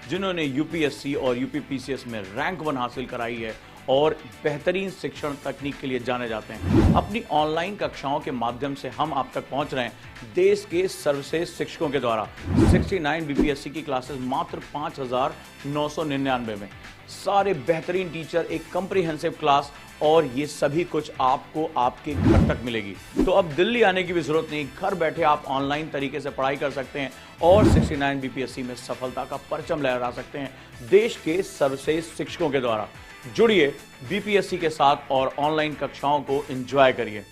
जिन्होंने यूपीएससी और यूपीपीसीएस में रैंक 1 हासिल कराई है और बेहतरीन शिक्षण तकनीक के लिए जाने जाते हैं। अपनी ऑनलाइन कक्षाओं के माध्यम से हम आप तक पहुंच रहे हैं देश के सर्वश्रेष्ठ शिक्षकों के द्वारा। 69 बीपीएससी की क्लासेस मात्र 5,999 में, सारे बेहतरीन टीचर, एक कॉम्प्रिहेंसिव क्लास, और ये सभी कुछ आपको आपके घर तक मिलेगी। तो अब दिल्ली आने की भी जरूरत नहीं, घर बैठे आप ऑनलाइन तरीके से पढ़ाई कर सकते हैं और 69 बीपीएससी में सफलता का परचम लहरा सकते हैं देश के सर्वश्रेष्ठ शिक्षकों के द्वारा। जुड़िए बीपीएससी के साथ और ऑनलाइन कक्षाओं को एंजॉय करिए।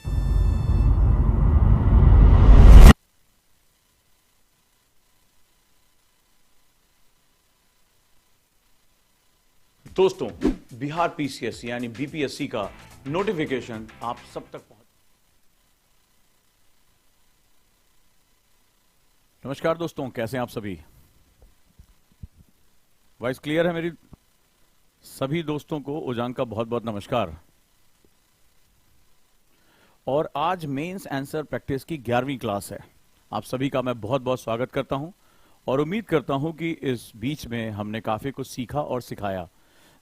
दोस्तों, बिहार पीसीएस यानी बीपीएससी का नोटिफिकेशन आप सब तक पहुंच। नमस्कार दोस्तों, कैसे हैं आप सभी? वॉइस क्लियर है मेरी? सभी दोस्तों को उजांग का बहुत बहुत नमस्कार। और आज मेंस आंसर प्रैक्टिस की 11वीं क्लास है। आप सभी का मैं बहुत बहुत स्वागत करता हूं और उम्मीद करता हूं कि इस बीच में हमने काफी कुछ सीखा और सिखाया।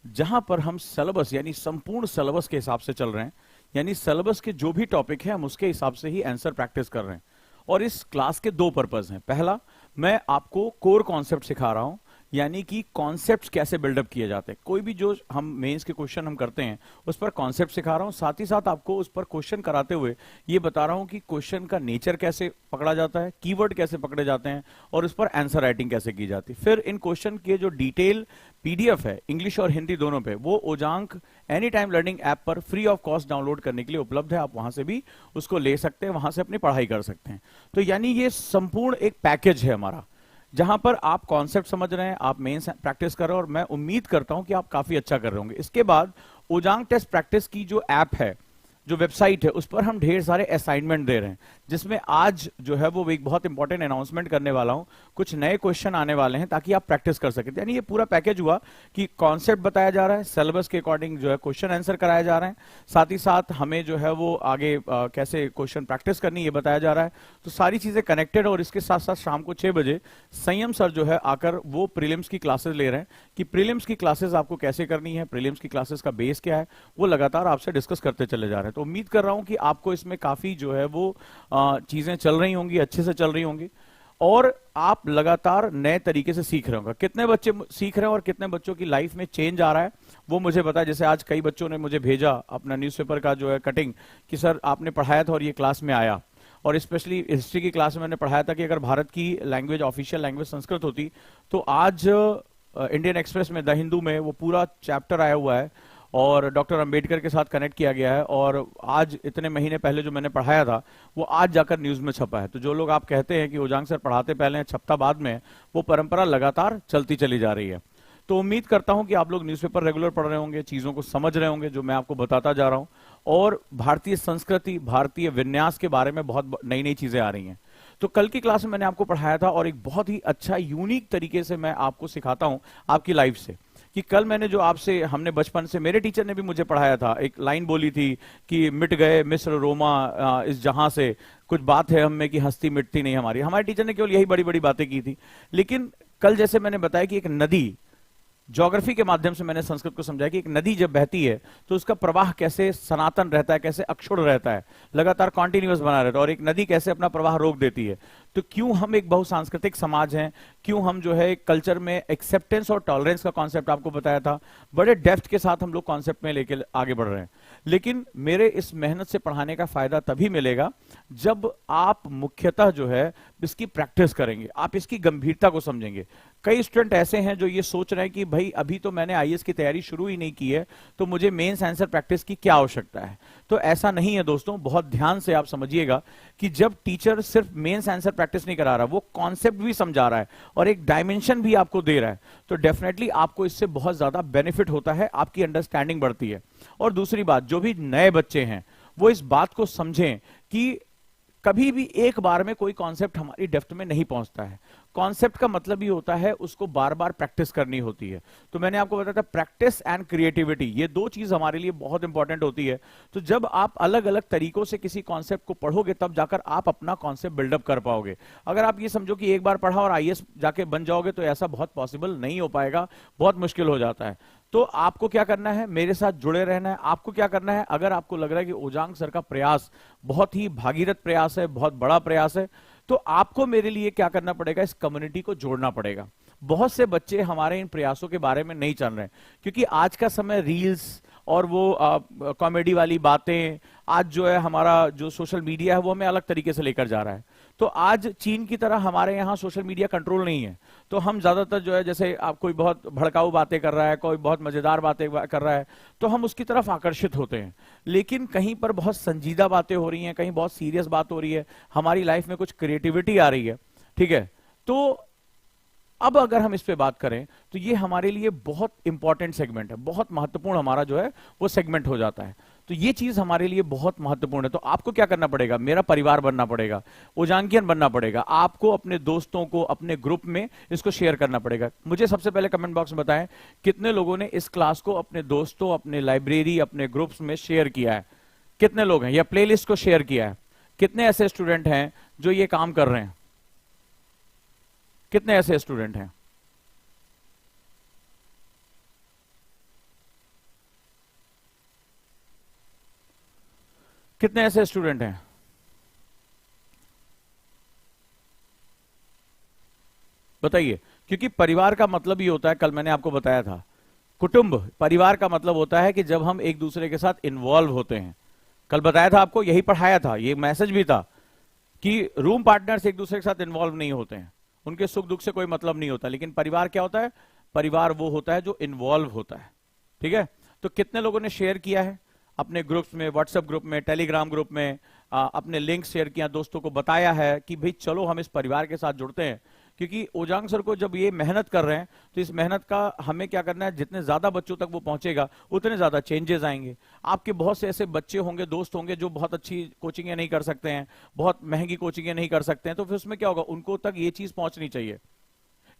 जहां पर हम सिलेबस यानी संपूर्ण सिलेबस के हिसाब से चल रहे हैं, यानी सिलेबस के जो भी टॉपिक है हम उसके हिसाब से ही आंसर प्रैक्टिस कर रहे हैं। और इस क्लास के 2 पर्पस हैं। पहला, मैं आपको कोर कॉन्सेप्ट सिखा रहा हूं, यानी कि कॉन्सेप्ट्स कैसे बिल्डअप किए जाते हैं। कोई भी जो हम मेंस के क्वेश्चन हम करते हैं उस पर कॉन्सेप्ट सिखा रहा हूं, साथ ही साथ आपको उस पर क्वेश्चन कराते हुए ये बता रहा हूं कि क्वेश्चन का नेचर कैसे पकड़ा जाता है, कीवर्ड कैसे पकड़े जाते हैं और उस पर आंसर राइटिंग कैसे की जाती है। फिर इन क्वेश्चन के जो डिटेल पीडीएफ है इंग्लिश और हिंदी दोनों पे, वो उजांक एनी टाइम लर्निंग ऐप पर फ्री ऑफ कॉस्ट डाउनलोड करने के लिए उपलब्ध है। आप वहां से भी उसको ले सकते हैं, वहां से अपनी पढ़ाई कर सकते हैं। तो यानी ये संपूर्ण एक पैकेज है हमारा, जहां पर आप कॉन्सेप्ट समझ रहे हैं, आप मेंस प्रैक्टिस कर रहे हैं और मैं उम्मीद करता हूं कि आप काफी अच्छा कर रहे होंगे। इसके बाद उजांग टेस्ट प्रैक्टिस की जो ऐप है, जो वेबसाइट है, उस पर हम ढेर सारे असाइनमेंट दे रहे हैं, जिसमें आज जो है वो एक बहुत इंपॉर्टेंट अनाउंसमेंट करने वाला हूं। कुछ नए क्वेश्चन आने वाले हैं ताकि आप प्रैक्टिस कर सकें। यानी ये पूरा पैकेज हुआ कि कॉन्सेप्ट बताया जा रहा है, सिलेबस के अकॉर्डिंग जो है क्वेश्चन आंसर कराया जा रहे हैं, साथ ही साथ हमें जो है वो आगे कैसे क्वेश्चन प्रैक्टिस करनी है ये बताया जा रहा है। तो सारी चीजें कनेक्टेड। और इसके साथ साथ शाम को 6 बजे संयम सर जो है आकर वो प्रीलिम्स की क्लासेस ले रहे हैं कि प्रीलिम्स की क्लासेस आपको कैसे करनी है, प्रीलिम्स की क्लासेस का बेस क्या है, वो लगातार आपसे डिस्कस करते चले जा रहे हैं। तो उम्मीद कर रहा हूं कि आपको इसमें काफी जो है वो चीजें चल रही होंगी, अच्छे से चल रही होंगी और आप लगातार नए तरीके से सीख रहे होंगे। कितने बच्चे सीख रहे हैं और कितने बच्चों की लाइफ में चेंज आ रहा है वो मुझे पता है। जैसे आज कई बच्चों ने मुझे भेजा अपना न्यूज़पेपर का जो है कटिंग कि सर आपने पढ़ाया था और ये क्लास में आया। और स्पेशली हिस्ट्री की क्लास में मैंने पढ़ाया था कि अगर भारत की लैंग्वेज, ऑफिशियल लैंग्वेज संस्कृत होती तो आज इंडियन एक्सप्रेस में, द हिंदू में वो पूरा चैप्टर आया हुआ है और डॉक्टर अंबेडकर के साथ कनेक्ट किया गया है। और आज इतने महीने पहले जो मैंने पढ़ाया था वो आज जाकर न्यूज में छपा है। तो जो लोग आप कहते हैं कि उजांग सर पढ़ाते पहले हैं छपता बाद में, वो परंपरा लगातार चलती चली जा रही है। तो उम्मीद करता हूं कि आप लोग न्यूज़पेपर रेगुलर पढ़ रहे होंगे, चीजों को समझ रहे होंगे जो मैं आपको बताता जा रहा हूं, और भारतीय संस्कृति, भारतीय विन्यास के बारे में बहुत नई नई चीजें आ रही हैं। तो कल की क्लास में मैंने आपको पढ़ाया था और एक बहुत ही अच्छा यूनिक तरीके से मैं आपको सिखाता हूं आपकी लाइफ से, कि कल मैंने जो आपसे, हमने बचपन से, मेरे टीचर ने भी मुझे पढ़ाया था, एक लाइन बोली थी कि मिट गए मिस्र रोमा इस जहां से, कुछ बात है हम में कि हस्ती मिटती नहीं हमारी। हमारे टीचर ने केवल यही बड़ी बड़ी बातें की थी। लेकिन कल जैसे मैंने बताया कि एक नदी, ज्योग्राफी के माध्यम से मैंने संस्कृत को समझाया कि एक नदी जब बहती है तो उसका प्रवाह कैसे सनातन रहता है, कैसे अक्षुण्ण रहता है, लगातार कॉन्टिन्यूअस बना रहता है, और एक नदी कैसे अपना प्रवाह रोक देती है। तो क्यों हम एक बहुसांस्कृतिक समाज हैं, क्यों हम जो है कल्चर में एक्सेप्टेंस और टॉलरेंस का कॉन्सेप्ट आपको बताया था, बड़े डेप्थ के साथ हम लोग कॉन्सेप्ट में लेके आगे बढ़ रहे हैं। लेकिन मेरे इस मेहनत से पढ़ाने का फायदा तभी मिलेगा जब आप मुख्यतः जो है इसकी प्रैक्टिस करेंगे, आप इसकी गंभीरता को समझेंगे। कई स्टूडेंट ऐसे हैं जो ये सोच रहे हैं कि भाई अभी तो मैंने आईएएस की तैयारी शुरू ही नहीं की है, तो मुझे मेंस आंसर प्रैक्टिस की क्या आवश्यकता है। तो ऐसा नहीं है दोस्तों, बहुत ध्यान से आप समझिएगा कि जब टीचर सिर्फ मेंस आंसर प्रैक्टिस नहीं करा रहा, वो कॉन्सेप्ट भी समझा रहा है और एक डायमेंशन भी आपको दे रहा है, तो डेफिनेटली आपको इससे बहुत ज्यादा बेनिफिट होता है, आपकी अंडरस्टैंडिंग बढ़ती है। और दूसरी बात, जो भी नए बच्चे हैं वो इस बात को समझें कि कभी भी एक बार में कोई कॉन्सेप्ट हमारी डेप्थ में नहीं पहुंचता है। कॉन्सेप्ट का मतलब ही होता है उसको बार बार प्रैक्टिस करनी होती है। तो मैंने आपको बताया था प्रैक्टिस एंड क्रिएटिविटी, ये दो चीज हमारे लिए बहुत इंपॉर्टेंट होती है। तो जब आप अलग अलग तरीकों से किसी कॉन्सेप्ट को पढ़ोगे तब जाकर आप अपना कॉन्सेप्ट बिल्डअप कर पाओगे। अगर आप ये समझो कि एक बार पढ़ा और आईएएस जाके बन जाओगे तो ऐसा बहुत पॉसिबल नहीं हो पाएगा, बहुत मुश्किल हो जाता है। तो आपको क्या करना है, मेरे साथ जुड़े रहना है। आपको क्या करना है, अगर आपको लग रहा है कि ओजांग सर का प्रयास बहुत ही भागीरथ प्रयास है, बहुत बड़ा प्रयास है, तो आपको मेरे लिए क्या करना पड़ेगा, इस कम्युनिटी को जोड़ना पड़ेगा। बहुत से बच्चे हमारे इन प्रयासों के बारे में नहीं जान रहे, क्योंकि आज का समय रील्स और वो कॉमेडी वाली बातें, आज जो है हमारा जो सोशल मीडिया है वो हमें अलग तरीके से लेकर जा रहा है। तो आज चीन की तरह हमारे यहाँ सोशल मीडिया कंट्रोल नहीं है, तो हम ज्यादातर जो है, जैसे आप कोई बहुत भड़काऊ बातें कर रहा है, कोई बहुत मजेदार बातें कर रहा है, तो हम उसकी तरफ आकर्षित होते हैं। लेकिन कहीं पर बहुत संजीदा बातें हो रही हैं, कहीं बहुत सीरियस बात हो रही है, हमारी लाइफ में कुछ क्रिएटिविटी आ रही है, ठीक है। तो अब अगर हम इस पे बात करें तो ये हमारे लिए बहुत इंपॉर्टेंट सेगमेंट है, बहुत महत्वपूर्ण हमारा जो है वो सेगमेंट हो जाता है। तो ये चीज हमारे लिए बहुत महत्वपूर्ण है। तो आपको क्या करना पड़ेगा, मेरा परिवार बनना पड़ेगा, ओजांकियन बनना पड़ेगा। आपको अपने दोस्तों को, अपने ग्रुप में इसको शेयर करना पड़ेगा। मुझे सबसे पहले कमेंट बॉक्स में बताएं कितने लोगों ने इस क्लास को अपने दोस्तों, अपने लाइब्रेरी, अपने ग्रुप्स में शेयर किया है। कितने लोग हैं, या प्लेलिस्ट को शेयर किया है। कितने ऐसे स्टूडेंट हैं जो ये काम कर रहे हैं, कितने ऐसे स्टूडेंट हैं। कितने ऐसे स्टूडेंट हैं, बताइए। क्योंकि परिवार का मतलब ही होता है, कल मैंने आपको बताया था, कुटुंब, परिवार का मतलब होता है कि जब हम एक दूसरे के साथ इन्वॉल्व होते हैं। कल बताया था आपको, यही पढ़ाया था, ये मैसेज भी था कि रूम पार्टनर्स एक दूसरे के साथ इन्वॉल्व नहीं होते हैं, उनके सुख दुख से कोई मतलब नहीं होता। लेकिन परिवार क्या होता है, परिवार वो होता है जो इन्वॉल्व होता है, ठीक है। तो कितने लोगों ने शेयर किया है अपने ग्रुप्स में, व्हाट्सएप ग्रुप में, टेलीग्राम ग्रुप में, अपने लिंक शेयर किया, दोस्तों को बताया है कि भाई चलो हम इस परिवार के साथ जुड़ते हैं। क्योंकि ओजांग सर को जब ये मेहनत कर रहे हैं तो इस मेहनत का हमें क्या करना है, जितने ज्यादा बच्चों तक वो पहुंचेगा उतने ज्यादा चेंजेस आएंगे। आपके बहुत से ऐसे बच्चे होंगे, दोस्त होंगे जो बहुत अच्छी कोचिंगें नहीं कर सकते हैं, बहुत महंगी कोचिंगें नहीं कर सकते हैं, तो फिर उसमें क्या होगा, उनको तक ये चीज पहुंचनी चाहिए।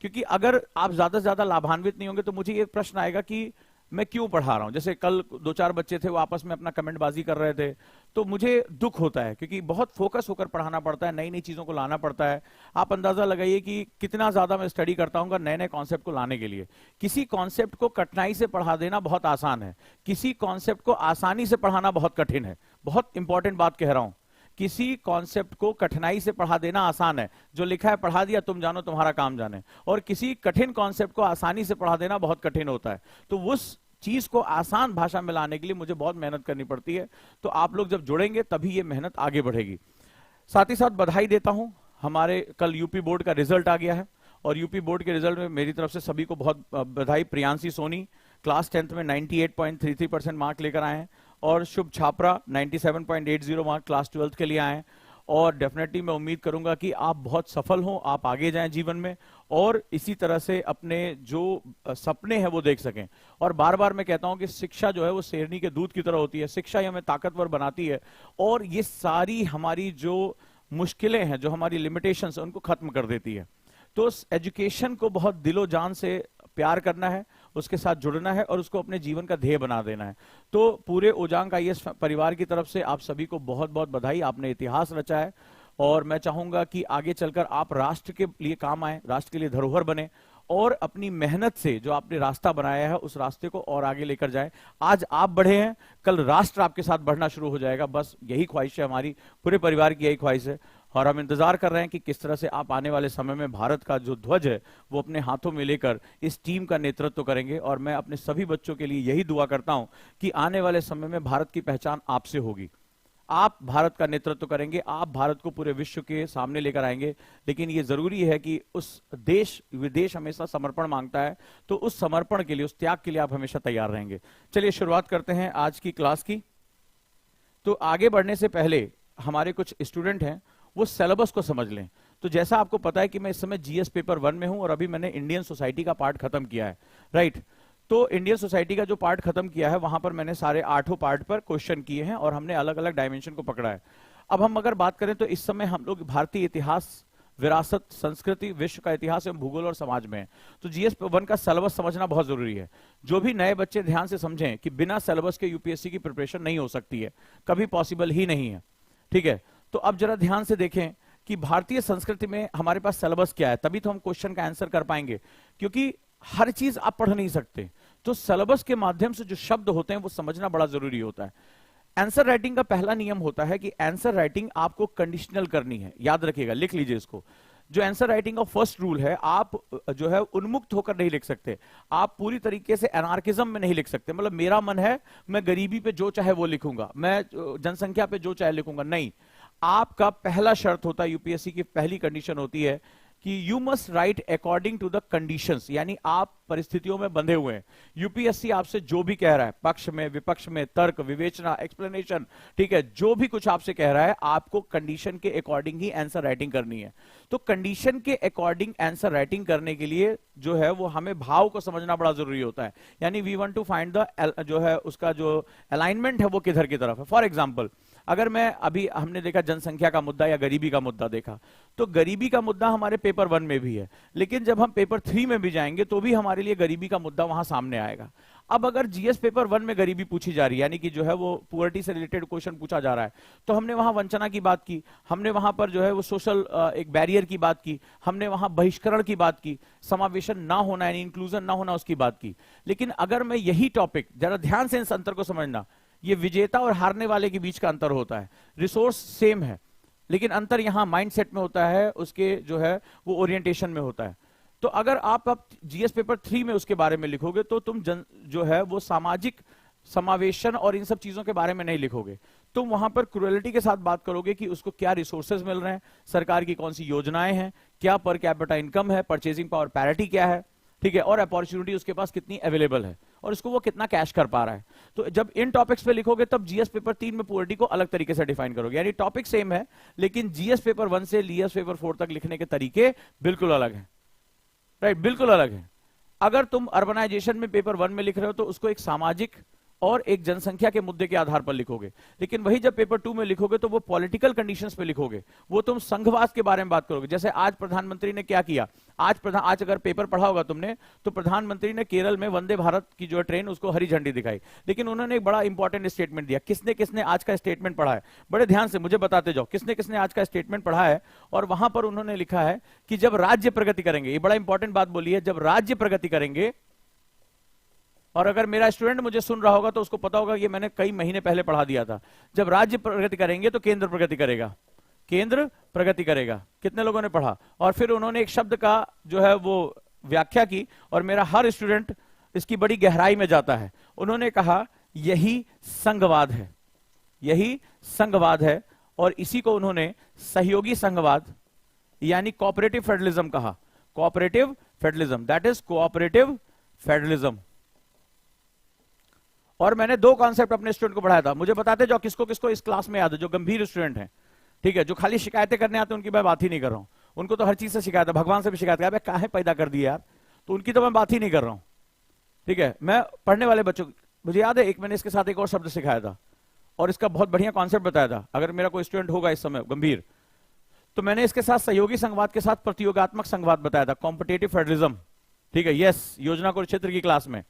क्योंकि अगर आप ज्यादा से ज्यादा लाभान्वित नहीं होंगे तो मुझे ये प्रश्न आएगा कि मैं क्यों पढ़ा रहा हूं। जैसे कल दो चार बच्चे थे, वो आपस में अपना कमेंटबाजी कर रहे थे, तो मुझे दुख होता है, क्योंकि बहुत फोकस होकर पढ़ाना पड़ता है, नई नई चीजों को लाना पड़ता है। आप अंदाजा लगाइए कि कितना ज्यादा मैं स्टडी करता हूं नए नए कॉन्सेप्ट को लाने के लिए। किसी कॉन्सेप्ट को कठिनाई से पढ़ा देना बहुत आसान है, किसी कॉन्सेप्ट को आसानी से पढ़ाना बहुत कठिन है। बहुत इंपॉर्टेंट बात कह रहा हूं, किसी कॉन्सेप्ट को कठिनाई से पढ़ा देना आसान है, जो लिखा है पढ़ा दिया, तुम जानो तुम्हारा काम जाने। और किसी कठिन कॉन्सेप्ट को आसानी से पढ़ा देना बहुत कठिन होता है। तो उस चीज को आसान भाषा में लाने के लिए मुझे बहुत मेहनत करनी पड़ती है। तो आप लोग जब जुड़ेंगे तभी ये मेहनत आगे बढ़ेगी। साथ ही साथ बधाई देता हूं, हमारे कल यूपी बोर्ड का रिजल्ट आ गया है, और यूपी बोर्ड के रिजल्ट में मेरी तरफ से सभी को बहुत बधाई। प्रियांशी सोनी क्लास 10th में 98.33% मार्क लेकर आए हैं, और शुभ छापरा 97.80 मार्क क्लास 12th के लिए आए हैं। और डेफिनेटली मैं उम्मीद करूंगा कि आप बहुत सफल हों, आप आगे जाएं जीवन में, और इसी तरह से अपने जो सपने हैं वो देख सकें। और बार बार मैं कहता हूं कि शिक्षा जो है वो शेरनी के दूध की तरह होती है, शिक्षा ही हमें ताकतवर बनाती है, और ये सारी हमारी जो मुश्किलें हैं, जो हमारी लिमिटेशंस हैं, उनको खत्म कर देती है। तो एजुकेशन को बहुत दिलो जान से प्यार करना है, उसके साथ जुड़ना है, और उसको अपने जीवन का ध्येय बना देना है। तो पूरे ओजांग आईएएस परिवार की तरफ से आप सभी को बहुत बहुत बधाई, आपने इतिहास रचा है। और मैं चाहूंगा कि आगे चलकर आप राष्ट्र के लिए काम आए, राष्ट्र के लिए धरोहर बने, और अपनी मेहनत से जो आपने रास्ता बनाया है उस रास्ते को और आगे लेकर जाए। आज आप बढ़े हैं, कल राष्ट्र आपके साथ बढ़ना शुरू हो जाएगा। बस यही ख्वाहिश है हमारी, पूरे परिवार की यही ख्वाहिश है। और हम इंतजार कर रहे हैं कि किस तरह से आप आने वाले समय में भारत का जो ध्वज है वो अपने हाथों में लेकर इस टीम का नेतृत्व करेंगे। और मैं अपने सभी बच्चों के लिए यही दुआ करता हूं कि आने वाले समय में भारत की पहचान आपसे होगी। आप भारत का नेतृत्व करेंगे, आप भारत को पूरे विश्व के सामने लेकर आएंगे। लेकिन ये जरूरी है कि उस देश विदेश हमेशा समर्पण मांगता है, तो उस समर्पण के लिए, उस त्याग के लिए आप हमेशा तैयार रहेंगे। चलिए शुरुआत करते हैं आज की क्लास की। तो आगे बढ़ने से पहले हमारे कुछ स्टूडेंट हैं, वो सिलेबस को समझ लें। तो जैसा आपको पता है कि मैं इस समय जीएस पेपर 1 में हूं, और अभी मैंने इंडियन सोसाइटी का पार्ट खत्म किया है, राइट। तो इंडियन सोसाइटी का जो पार्ट खत्म किया है, वहां पर मैंने सारे 8 पार्ट पर क्वेश्चन किए हैं, और हमने अलग अलग डायमेंशन को पकड़ा है। अब हम अगर बात करें तो इस समय हम लोग भारतीय इतिहास विरासत, संस्कृति, विश्व का इतिहास एवं भूगोल और समाज में है। तो जीएस 1 का सिलेबस समझना बहुत जरूरी है। जो भी नए बच्चे ध्यान से समझें कि बिना सिलेबस के यूपीएससी की प्रिपरेशन नहीं हो सकती है, कभी पॉसिबल ही नहीं है। ठीक है, तो अब जरा ध्यान से देखें कि भारतीय संस्कृति में हमारे पास सिलेबस क्या है, तभी तो हम क्वेश्चन का आंसर कर पाएंगे, क्योंकि हर चीज आप पढ़ नहीं सकते। तो सिलेबस के माध्यम से जो शब्द होते हैं वो समझना बड़ा जरूरी होता है। आंसर राइटिंग का पहला नियम होता है कि आंसर राइटिंग आपको कंडीशनल करनी है। याद रखिएगा, लिख लीजिए इसको। जो आंसर राइटिंग का फर्स्ट रूल है, आप जो है उन्मुक्त होकर नहीं लिख सकते, आप पूरी तरीके से एनार्किज्म में नहीं लिख सकते। मतलब मेरा मन है मैं गरीबी पे जो चाहे वो लिखूंगा, मैं जनसंख्या पे जो चाहे लिखूंगा, नहीं। आपका पहला शर्त होता है, यूपीएससी की पहली कंडीशन होती है कि you must write according to the conditions, यानी आप परिस्थितियों में बंधे हुए हैं। यूपीएससी आपसे जो भी कह रहा है, पक्ष में विपक्ष में, तर्क विवेचना एक्सप्लेनेशन, ठीक है, जो भी कुछ आपसे कह रहा है, आपको कंडीशन के अकॉर्डिंग ही आंसर राइटिंग करनी है। तो कंडीशन के अकॉर्डिंग आंसर राइटिंग करने के लिए जो है वो हमें भाव को समझना बड़ा जरूरी होता है। यानी we want to find the जो है उसका जो अलाइनमेंट है वो किधर की तरफ है। फॉर एग्जाम्पल, अगर मैं अभी हमने देखा जनसंख्या का मुद्दा या गरीबी का मुद्दा देखा, तो गरीबी का मुद्दा हमारे पेपर 1 में भी है, लेकिन जब हम पेपर 3 में भी जाएंगे तो भी हमारे लिए गरीबी का मुद्दा वहां सामने आएगा। अब अगर जीएस पेपर 1 में गरीबी पूछी जा रही है, यानी कि जो है वो पुअर्टी से रिलेटेड क्वेश्चन पूछा जा रहा है, तो हमने वहां वंचना की बात की, हमने वहां पर जो है वो सोशल एक बैरियर की बात की, हमने वहां बहिष्करण की बात की, समावेशन ना होना यानी इंक्लूजन ना होना उसकी बात की। लेकिन अगर मैं यही टॉपिक, जरा ध्यान से इस अंतर को समझना, ये विजेता और हारने वाले के बीच का अंतर होता है। रिसोर्स सेम है, लेकिन अंतर यहां माइंडसेट में होता है, उसके जो है वो ओरिएंटेशन में होता है। तो अगर आप जीएस पेपर 3 में उसके बारे में लिखोगे तो तुम जो है वो सामाजिक समावेशन और इन सब चीजों के बारे में नहीं लिखोगे। तुम वहां पर क्रुएलिटी के साथ बात करोगे कि उसको क्या रिसोर्सेज मिल रहे हैं, सरकार की कौन सी योजनाएं हैं, क्या पर कैपिटा इनकम है, परचेजिंग पावर पैरिटी क्या है, ठीक है, और अपॉर्चुनिटी उसके पास कितनी अवेलेबल है, और उसको वो कितना कैश कर पा रहा है। तो जब इन टॉपिक्स पे लिखोगे तब जीएस पेपर 3 में पुअर्टी को अलग तरीके से डिफाइन करोगे। यानी टॉपिक सेम है, लेकिन जीएस पेपर 1 से जीएस पेपर 4 तक लिखने के तरीके बिल्कुल अलग हैं। राइट, बिल्कुल अलग है। अगर तुम अर्बनाइजेशन में पेपर 1 में लिख रहे हो तो उसको एक सामाजिक और एक जनसंख्या के मुद्दे के आधार पर लिखोगे, लेकिन वही जब पेपर 2 में लिखोगे तो वो पॉलिटिकल कंडीशंस पे लिखोगे, वो तुम संघवाद के बारे में बात करोगे। जैसे आज प्रधानमंत्री ने क्या किया, आज अगर पेपर पढ़ा होगा तुमने, तो प्रधानमंत्री ने केरल में वंदे भारत की जो ट्रेन उसको हरी झंडी दिखाई, लेकिन उन्होंने एक बड़ा इंपॉर्टेंट स्टेटमेंट दिया। किसने किसने आज का स्टेटमेंट पढ़ा है, बड़े ध्यान से मुझे बताते जाओ, किसने किसने आज का स्टेटमेंट पढ़ा है। और वहां पर उन्होंने लिखा है कि जब राज्य प्रगति करेंगे, ये बड़ा इंपॉर्टेंट बात बोली है, जब राज्य प्रगति करेंगे, और अगर मेरा स्टूडेंट मुझे सुन रहा होगा तो उसको पता होगा ये मैंने कई महीने पहले पढ़ा दिया था, जब राज्य प्रगति करेंगे तो केंद्र प्रगति करेगा, केंद्र प्रगति करेगा। कितने लोगों ने पढ़ा? और फिर उन्होंने एक शब्द का जो है वो व्याख्या की, और मेरा हर स्टूडेंट इसकी बड़ी गहराई में जाता है। उन्होंने कहा यही संघवाद है, यही संघवाद है, और इसी को उन्होंने सहयोगी संघवाद यानी कोऑपरेटिव फेडरलिज्म कहा। Cooperative federalism, that is cooperative federalism. और मैंने 2 कॉन्सेप्ट अपने स्टूडेंट को पढ़ाया था। मुझे बताते जाओ किसको किसको इस क्लास में याद है, जो गंभीर स्टूडेंट हैं, ठीक है, जो खाली शिकायतें करने आते हैं उनकी मैं बात ही नहीं कर रहा हूं, उनको तो हर चीज से शिकायत है, भगवान से भी शिकायत है, काहे पैदा कर दिया यार, तो उनकी तो मैं बात ही नहीं कर रहा हूं। ठीक है, मैं पढ़ने वाले बच्चों, मुझे याद है एक मैंने इसके साथ एक और शब्द सिखाया था और इसका बहुत बढ़िया कॉन्सेप्ट बताया था। अगर मेरा कोई स्टूडेंट होगा इस समय गंभीर, तो मैंने इसके साथ सहयोगी संघवाद के साथ प्रतियोगात्मक संघवाद बताया था, कॉम्पिटेटिव फेडरलिज्म। ठीक है, यस, योजना कुरुक्षेत्र की क्लास में,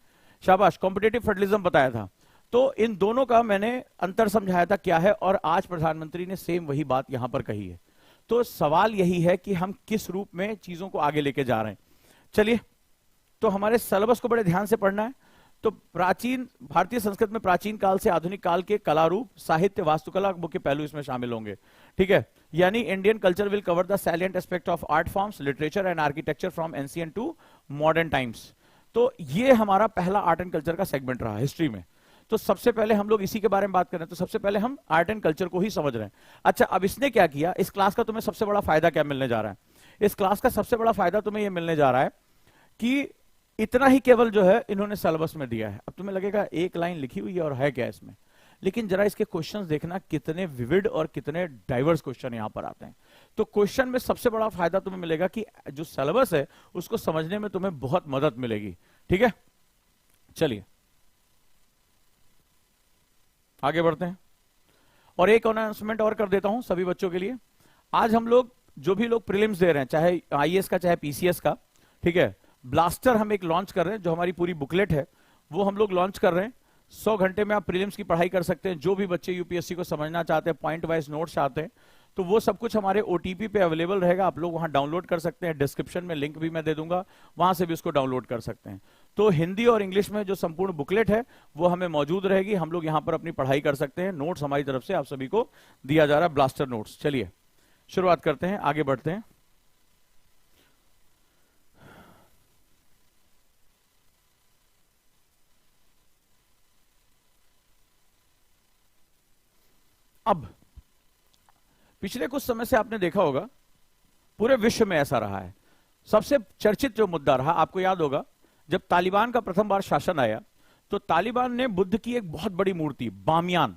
शाबाश, कॉम्पिटेटिव फेडरलिज्म बताया था। तो इन दोनों का मैंने अंतर समझाया था क्या है, और आज प्रधानमंत्री ने सेम वही बात यहां पर कही है। तो सवाल यही है कि हम किस रूप में चीजों को आगे लेके जा रहे हैं। चलिए, तो हमारे सिलेबस को बड़े ध्यान से पढ़ना है। तो प्राचीन भारतीय संस्कृत में प्राचीन काल से आधुनिक काल के कला रूप, साहित्य, वास्तुकला मुख्य पहलू इसमें शामिल होंगे। ठीक है, यानी Indian culture will cover the salient aspect of art forms, literature and architecture from ancient to modern times. तो ये हमारा पहला आर्ट एंड कल्चर का सेगमेंट रहा हिस्ट्री में। तो सबसे पहले हम लोग इसी के बारे में बात कर रहे हैं, तो सबसे पहले हम आर्ट एंड कल्चर को ही समझ रहे हैं। अच्छा, अब इसने क्या किया, इस क्लास का तुम्हें सबसे बड़ा फायदा क्या मिलने जा रहा है? इस क्लास का सबसे बड़ा फायदा तुम्हें यह मिलने जा रहा है कि इतना ही केवल जो है इन्होंने सिलेबस में दिया है। अब तुम्हें लगेगा एक लाइन लिखी हुई है और है क्या इसमें, लेकिन जरा इसके क्वेश्चंस देखना, कितने विविड और कितने डाइवर्स क्वेश्चन यहां पर आते हैं। तो क्वेश्चन में सबसे बड़ा फायदा तुम्हें मिलेगा कि जो सिलेबस है उसको समझने में तुम्हें बहुत मदद मिलेगी। ठीक है, चलिए आगे बढ़ते हैं, और एक अनाउंसमेंट और कर देता हूं सभी बच्चों के लिए। आज हम लोग जो भी लोग प्रीलिम्स दे रहे हैं, चाहे आईएएस का चाहे पीसीएस का, ठीक है, ब्लास्टर हम एक लॉन्च कर रहे हैं, जो हमारी पूरी बुकलेट है वो हम लोग लॉन्च कर रहे हैं। 100 घंटे में आप प्रीलिम्स की पढ़ाई कर सकते हैं। जो भी बच्चे यूपीएससी को समझना चाहते हैं, पॉइंट वाइज नोट्स चाहते हैं, तो वो सब कुछ हमारे ओटीपी पे अवेलेबल रहेगा, आप लोग वहां डाउनलोड कर सकते हैं। डिस्क्रिप्शन में लिंक भी मैं दे दूंगा, वहां से भी उसको डाउनलोड कर सकते हैं। तो हिंदी और इंग्लिश में जो संपूर्ण बुकलेट है वो हमें मौजूद रहेगी, हम लोग यहाँ पर अपनी पढ़ाई कर सकते हैं। नोट्स हमारी तरफ से आप सभी को दिया जा रहा है, ब्लास्टर नोट्स। चलिए शुरुआत करते हैं, आगे बढ़ते हैं। अब पिछले कुछ समय से आपने देखा होगा पूरे विश्व में ऐसा रहा है, सबसे चर्चित जो मुद्दा रहा, आपको याद होगा जब तालिबान का प्रथम बार शासन आया तो तालिबान ने बुद्ध की एक बहुत बड़ी मूर्ति बामियान,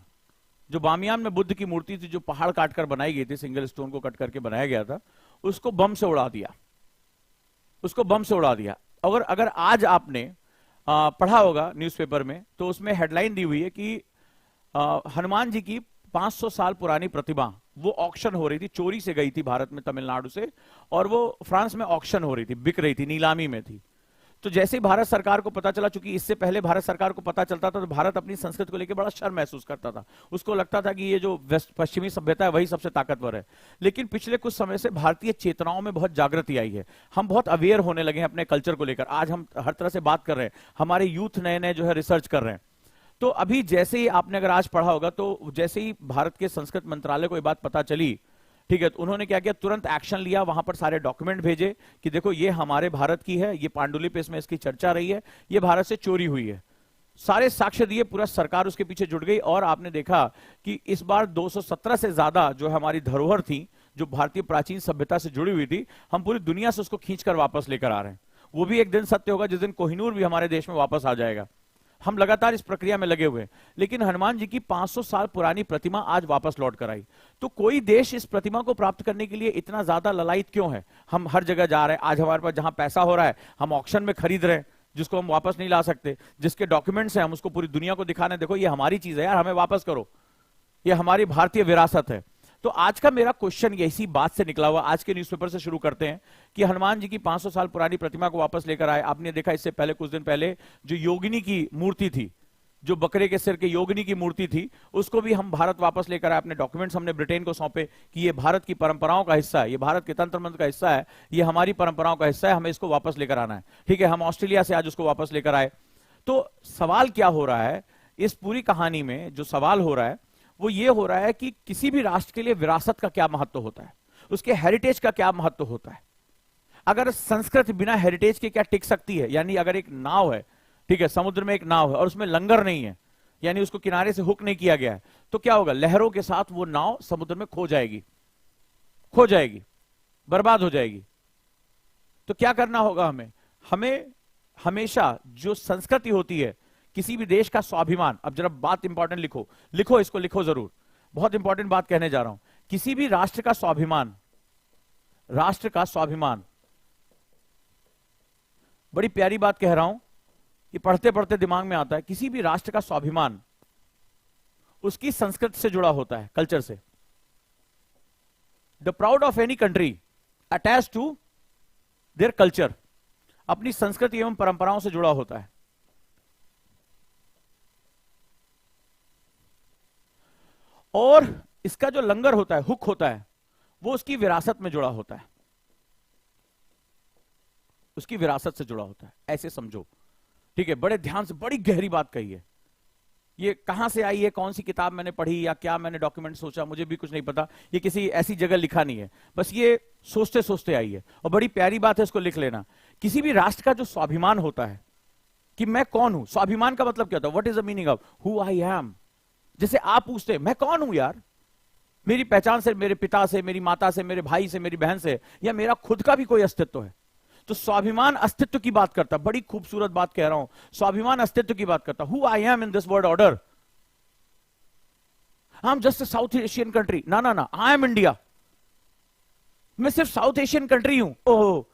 जो बामियान में बुद्ध की मूर्ति थी, जो पहाड़ काटकर बनाई गई थी, सिंगल स्टोन को कट करके बनाया गया था, उसको बम से उड़ा दिया, उसको बम से उड़ा दिया। अगर अगर आज आपने पढ़ा होगा न्यूज़पेपर में, तो उसमें हेडलाइन दी हुई है कि हनुमान जी की 500 साल पुरानी प्रतिमा वो ऑक्शन हो रही थी, चोरी से गई थी भारत में तमिलनाडु से, और वो फ्रांस में ऑक्शन हो रही थी, बिक रही थी, नीलामी में थी। तो जैसे ही भारत सरकार को पता चला, चूंकि इससे पहले भारत सरकार को पता चलता था तो भारत अपनी संस्कृति को लेकर बड़ा शर्म महसूस करता था, उसको लगता था कि ये जो वेस्ट पश्चिमी सभ्यता है वही सबसे ताकतवर है। लेकिन पिछले कुछ समय से भारतीय चेतनाओं में बहुत जागृति आई है, हम बहुत अवेयर होने लगे हैं अपने कल्चर को लेकर। आज हम हर तरह से बात कर रहे हैं, हमारे यूथ नए नए जो है रिसर्च कर रहे हैं। तो अभी जैसे ही आपने अगर आज पढ़ा होगा, तो जैसे ही भारत के संस्कृत मंत्रालय को ये बात पता चली, ठीक है, तो उन्होंने क्या किया, तुरंत एक्शन लिया, वहां पर सारे डॉक्यूमेंट भेजे कि देखो ये हमारे भारत की है, ये पांडुलिपि इसमें इसकी चर्चा रही है, ये भारत से चोरी हुई है, सारे साक्ष्य दिए, पूरा सरकार उसके पीछे जुट गई। और आपने देखा कि इस बार 217 से ज्यादा जो हमारी धरोहर थी, जो भारतीय प्राचीन सभ्यता से जुड़ी हुई थी, हम पूरी दुनिया से उसको खींचकर वापस लेकर आ रहे हैं। वो भी एक दिन सत्य होगा जिस दिन कोहिनूर भी हमारे देश में वापस आ जाएगा। हम लगातार इस प्रक्रिया में लगे हुए हैं। लेकिन हनुमान जी की 500 साल पुरानी प्रतिमा आज वापस लौट कर आई। तो कोई देश इस प्रतिमा को प्राप्त करने के लिए इतना ज्यादा ललायत क्यों है? हम हर जगह जा रहे हैं, आज हमारे पास जहां पैसा हो रहा है हम ऑक्शन में खरीद रहे हैं, जिसको हम वापस नहीं ला सकते, जिसके डॉक्यूमेंट्स हैं हम उसको पूरी दुनिया को दिखाने, देखो ये हमारी चीज है यार, हमें वापस करो, ये हमारी भारतीय विरासत है। तो आज का मेरा क्वेश्चन इसी बात से निकला हुआ, आज के न्यूज़पेपर से शुरू करते हैं कि हनुमान जी की 500 साल पुरानी प्रतिमा को वापस लेकर आए। आपने देखा इससे पहले कुछ दिन पहले जो योगिनी की मूर्ति थी, जो बकरे के सिर के योगिनी की मूर्ति थी, उसको भी हम भारत वापस लेकर आए। अपने डॉक्यूमेंट्स हमने ब्रिटेन को सौंपे कि ये भारत की परंपराओं का हिस्सा है, ये भारत के तंत्र मंत्र का हिस्सा है, ये हमारी परंपराओं का हिस्सा है, हमें इसको वापस लेकर आना है। ठीक है, हम ऑस्ट्रेलिया से आज उसको वापस लेकर आए। तो सवाल क्या हो रहा है इस पूरी कहानी में? जो सवाल हो रहा है वो ये हो रहा है कि किसी भी राष्ट्र के लिए विरासत का क्या महत्व होता है, उसके हेरिटेज का क्या महत्व होता है। अगर संस्कृत बिना हेरिटेज के क्या टिक सकती है? यानी अगर एक नाव है, ठीक है, समुद्र में एक नाव है और उसमें लंगर नहीं है, यानी उसको किनारे से हुक नहीं किया गया है, तो क्या होगा? लहरों के साथ वो नाव समुद्र में खो जाएगी, खो जाएगी, बर्बाद हो जाएगी। तो क्या करना होगा हमें? हमें हमेशा जो संस्कृति होती है, किसी भी देश का स्वाभिमान, अब जरा बात इंपॉर्टेंट लिखो, लिखो इसको, लिखो जरूर, बहुत इंपॉर्टेंट बात कहने जा रहा हूं। किसी भी राष्ट्र का स्वाभिमान, राष्ट्र का स्वाभिमान, बड़ी प्यारी बात कह रहा हूं, ये पढ़ते पढ़ते दिमाग में आता है। किसी भी राष्ट्र का स्वाभिमान उसकी संस्कृति से जुड़ा होता है, कल्चर से। The proud of any country attach to their culture, अपनी संस्कृति एवं परंपराओं से जुड़ा होता है। और इसका जो लंगर होता है, हुक होता है, वो उसकी विरासत में जुड़ा होता है, उसकी विरासत से जुड़ा होता है, ऐसे समझो। ठीक है, बड़े ध्यान से, बड़ी गहरी बात कही है। ये कहां से आई है, कौन सी किताब मैंने पढ़ी या क्या मैंने डॉक्यूमेंट सोचा, मुझे भी कुछ नहीं पता, ये किसी ऐसी जगह लिखा नहीं है, बस ये सोचते सोचते आई है। और बड़ी प्यारी बात है, इसको लिख लेना। किसी भी राष्ट्र का जो स्वाभिमान होता है कि मैं कौन हूं, स्वाभिमान का मतलब क्या होता है? What is the meaning of who I am? जैसे आप पूछते मैं कौन हूं यार, मेरी पहचान से, मेरे पिता से, मेरी माता से, मेरे भाई से, मेरी बहन से, या मेरा खुद का भी कोई अस्तित्व है? तो स्वाभिमान अस्तित्व की बात करता, बड़ी खूबसूरत बात कह रहा हूं, स्वाभिमान अस्तित्व की बात करता। Who I am in this world order? I am just south Asian country, ना ना ना, आई एम इंडिया, मैं सिर्फ साउथ एशियन कंट्री हूं। ओह,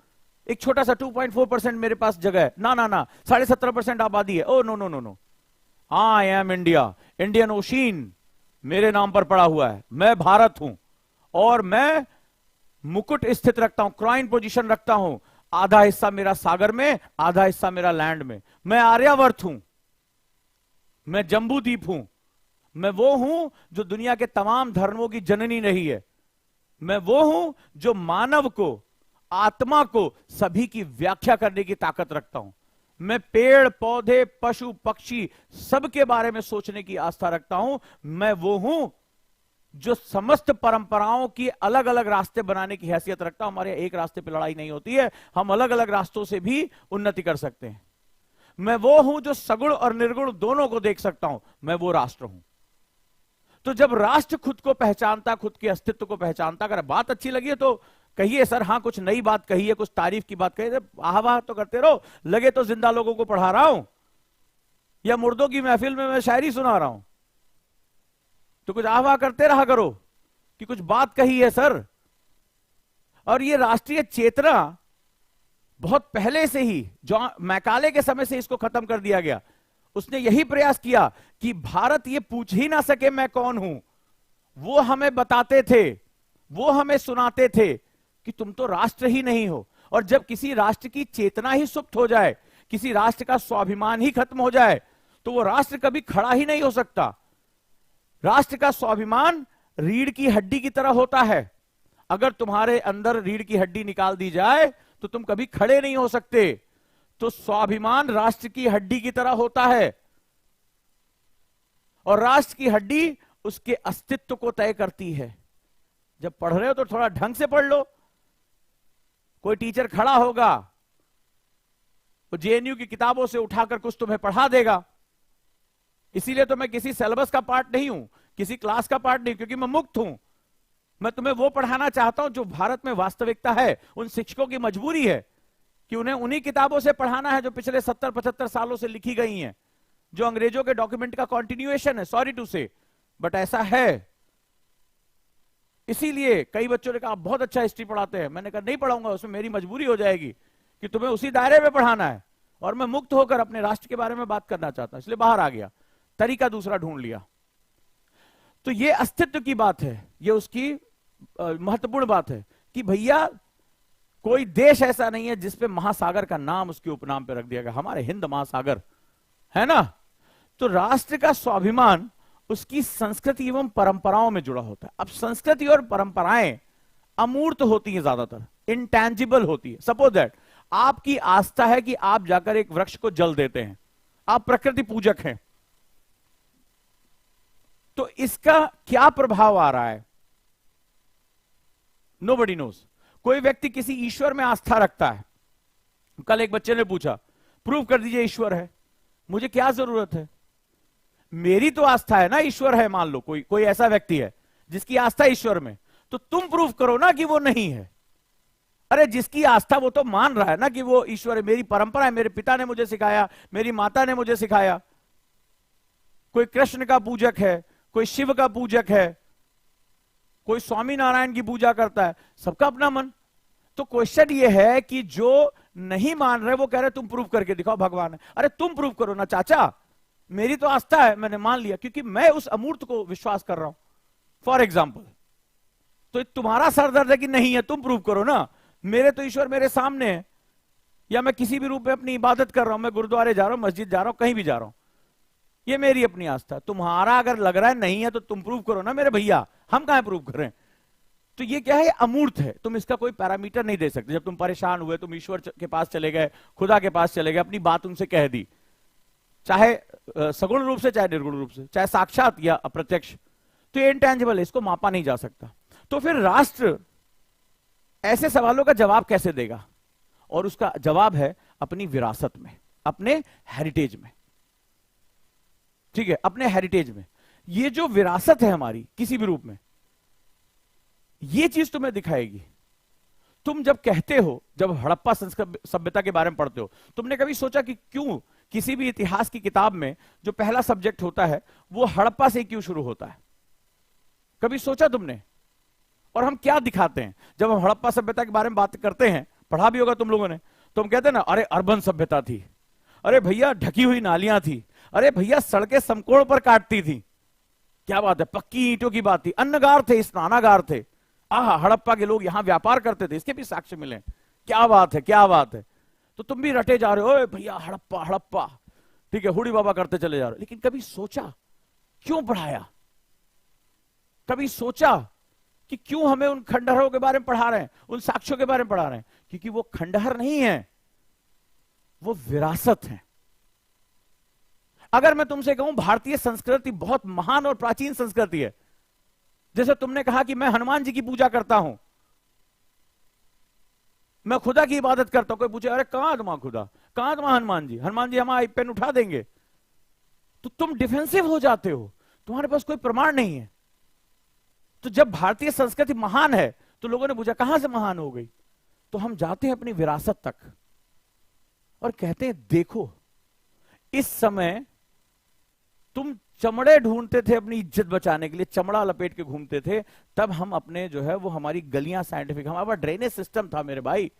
एक छोटा सा 2.4% मेरे पास जगह है, ना ना ना, 17.5% आबादी है, oh no no no no, I am India, Indian Ocean मेरे नाम पर पड़ा हुआ है, मैं भारत हूं, और मैं मुकुट स्थित रखता हूं, क्राइन पोजीशन रखता हूं, आधा हिस्सा मेरा सागर में, आधा हिस्सा मेरा लैंड में। मैं आर्यावर्त हूं, मैं जम्बूद्वीप हूं, मैं वो हूं जो दुनिया के तमाम धर्मों की जननी नहीं है। मैं वो हूं जो मानव को, आत्मा को, सभी की व्याख्या करने की ताकत रखता हूं। मैं पेड़ पौधे पशु पक्षी सबके बारे में सोचने की आस्था रखता हूं। मैं वो हूं जो समस्त परंपराओं की अलग अलग रास्ते बनाने की हैसियत रखता हूं। हमारे एक रास्ते पर लड़ाई नहीं होती है, हम अलग अलग रास्तों से भी उन्नति कर सकते हैं। मैं वो हूं जो सगुण और निर्गुण दोनों को देख सकता हूं। मैं वो राष्ट्र हूं। तो जब राष्ट्र खुद को पहचानता, खुद के अस्तित्व को पहचानता, अगर बात अच्छी लगी है तो कहिए सर, हाँ कुछ नई बात कही है, कुछ तारीफ की बात कही है, आह वाह तो करते रहो। लगे तो जिंदा लोगों को पढ़ा रहा हूं या मुर्दों की महफिल में मैं शायरी सुना रहा हूं, तो कुछ आह वाह करते रहा करो कि कुछ बात कही है सर। और ये राष्ट्रीय चेतना बहुत पहले से ही, जो मैकाले के समय से इसको खत्म कर दिया गया। उसने यही प्रयास किया कि भारत ये पूछ ही ना सके मैं कौन हूं। वो हमें बताते थे, वो हमें सुनाते थे कि तुम तो राष्ट्र ही नहीं हो। और जब किसी राष्ट्र की चेतना ही सुप्त हो जाए, किसी राष्ट्र का स्वाभिमान ही खत्म हो जाए, तो वो राष्ट्र कभी खड़ा ही नहीं हो सकता। राष्ट्र का स्वाभिमान रीढ़ की हड्डी की तरह होता है। अगर तुम्हारे अंदर रीढ़ की हड्डी निकाल दी जाए तो तुम कभी खड़े नहीं हो सकते। तो स्वाभिमान राष्ट्र की हड्डी की तरह होता है, और राष्ट्र की हड्डी उसके अस्तित्व को तय करती है। जब पढ़ रहे हो तो थोड़ा ढंग से पढ़ लो। कोई टीचर खड़ा होगा, वो जेएनयू की किताबों से उठाकर कुछ तुम्हें पढ़ा देगा। इसीलिए तो मैं किसी सिलेबस का पार्ट नहीं हूं, किसी क्लास का पार्ट नहीं, क्योंकि मैं मुक्त हूं। मैं तुम्हें वो पढ़ाना चाहता हूं जो भारत में वास्तविकता है। उन शिक्षकों की मजबूरी है कि उन्हें उन्हीं किताबों से पढ़ाना है जो पिछले 70-75 सालों से लिखी गई हैं, जो अंग्रेजों के डॉक्यूमेंट का कॉन्टिन्यूएशन है। सॉरी टू से, बट ऐसा है। इसीलिए कई बच्चों ने कहा आप बहुत अच्छा हिस्ट्री पढ़ाते हैं। मैंने कहा नहीं पढ़ाऊंगा, उसमें मेरी मजबूरी हो जाएगी कि तुम्हें उसी दायरे में पढ़ाना है, और मैं मुक्त होकर अपने राष्ट्र के बारे में बात करना चाहता हूं, इसलिए बाहर आ गया, तरीका दूसरा ढूंढ लिया। तो ये अस्तित्व की बात है, ये उसकी महत्वपूर्ण बात है कि भैया कोई देश ऐसा नहीं है जिसपे महासागर का नाम उसके उपनाम पे रख दिया गया। हमारे हिंद महासागर है ना। तो राष्ट्र का स्वाभिमान उसकी संस्कृति एवं परंपराओं में जुड़ा होता है। अब संस्कृति और परंपराएं अमूर्त होती हैं, ज्यादातर इंटेंजिबल होती है। सपोज दैट आपकी आस्था है कि आप जाकर एक वृक्ष को जल देते हैं, आप प्रकृति पूजक हैं, तो इसका क्या प्रभाव आ रहा है नोबडी नोज। कोई व्यक्ति किसी ईश्वर में आस्था रखता है। कल एक बच्चे ने पूछा प्रूव कर दीजिए ईश्वर है। मुझे क्या जरूरत है, मेरी तो आस्था है ना ईश्वर है। मान लो कोई ऐसा व्यक्ति है जिसकी आस्था ईश्वर में, तो तुम प्रूव करो ना कि वो नहीं है। अरे जिसकी आस्था वो तो मान रहा है ना कि वो ईश्वर है। मेरी परंपरा है, मेरे पिता ने मुझे सिखाया, मेरी माता ने मुझे सिखाया। कोई कृष्ण का पूजक है, कोई शिव का पूजक है, कोई स्वामी नारायण की पूजा करता है, सबका अपना मन। तो क्वेश्चन ये है कि जो नहीं मान रहे वो कह रहे तुम प्रूव करके दिखाओ भगवान है। अरे तुम प्रूव करो ना चाचा, मेरी तो आस्था है, मैंने मान लिया क्योंकि मैं उस अमूर्त को विश्वास कर रहा हूं। फॉर एग्जाम्पल, तो तुम्हारा सर दर्द है कि नहीं है, तुम प्रूव करो ना। मेरे तो ईश्वर मेरे सामने है, या मैं किसी भी रूप में अपनी इबादत कर रहा हूं, मैं गुरुद्वारे जा रहा हूं, मस्जिद जा रहा हूं, कहीं भी जा रहा हूं, ये मेरी अपनी आस्था। तुम्हारा अगर लग रहा है नहीं है तो तुम प्रूव करो ना मेरे भैया, हम कहां प्रूव कर रहे हैं। तो ये क्या है, अमूर्त है, तुम इसका कोई पैरामीटर नहीं दे सकते। जब तुम परेशान हुए, तुम ईश्वर के पास चले गए, खुदा के पास चले गए, अपनी बात उनसे कह दी, चाहे सगुण रूप से चाहे निर्गुण रूप से, चाहे साक्षात या अप्रत्यक्ष, तो ये इंटेंजिबल है, इसको मापा नहीं जा सकता। तो फिर राष्ट्र ऐसे सवालों का जवाब कैसे देगा, और उसका जवाब है अपनी विरासत में, अपने हेरिटेज में। ठीक है, अपने हेरिटेज में। ये जो विरासत है हमारी किसी भी रूप में, ये चीज तुम्हें दिखाएगी। तुम जब कहते हो, जब हड़प्पा सभ्यता के बारे में पढ़ते हो, तुमने कभी सोचा कि क्यों किसी भी इतिहास की किताब में जो पहला सब्जेक्ट होता है वो हड़प्पा से क्यों शुरू होता है? कभी सोचा तुमने? और हम क्या दिखाते हैं जब हम हड़प्पा सभ्यता के बारे में बात करते हैं, पढ़ा भी होगा तुम लोगों ने, तो हम कहते हैं ना, अरे अर्बन सभ्यता थी, अरे भैया ढकी हुई नालियां थी, अरे भैया सड़कें समकोण पर काटती थी, क्या बात है, पक्की ईंटों की बात थी, अन्नगार थे, स्नानागार थे, हड़प्पा के लोग यहां व्यापार करते थे, इसके भी साक्ष्य मिले। क्या बात है, क्या बात है। तो तुम भी रटे जा रहे हो, ओए भैया हड़प्पा हड़प्पा, ठीक है, हुडी बाबा करते चले जा रहे हो। लेकिन कभी सोचा क्यों पढ़ाया? कभी सोचा कि क्यों हमें उन खंडहरों के बारे में पढ़ा रहे हैं, उन साक्ष्यों के बारे में पढ़ा रहे हैं? क्योंकि वो खंडहर नहीं है, वो विरासत है। अगर मैं तुमसे कहूं भारतीय संस्कृति बहुत महान और प्राचीन संस्कृति है, जैसे तुमने कहा कि मैं हनुमान जी की पूजा करता हूं, मैं खुदा की इबादत करता हूं, कोई पूछे अरे कहां तुम्हारा खुदा, कहां तुम्हारा हनुमान जी, हनुमान जी हमारा पेन उठा देंगे, तो तुम डिफेंसिव हो जाते हो, तुम्हारे पास कोई प्रमाण नहीं है। तो जब भारतीय संस्कृति महान है तो लोगों ने पूछा कहां से महान हो गई? तो हम जाते हैं अपनी विरासत तक और कहते हैं देखो, इस समय तुम चमड़े ढूंढते थे अपनी इज्जत बचाने के लिए, चमड़ा लपेट के घूमते थे, तब हम अपने जो है वो हमारी गलियां साइंटिफिक, हमारे पास ड्रेनेज सिस्टम था मेरे भाई,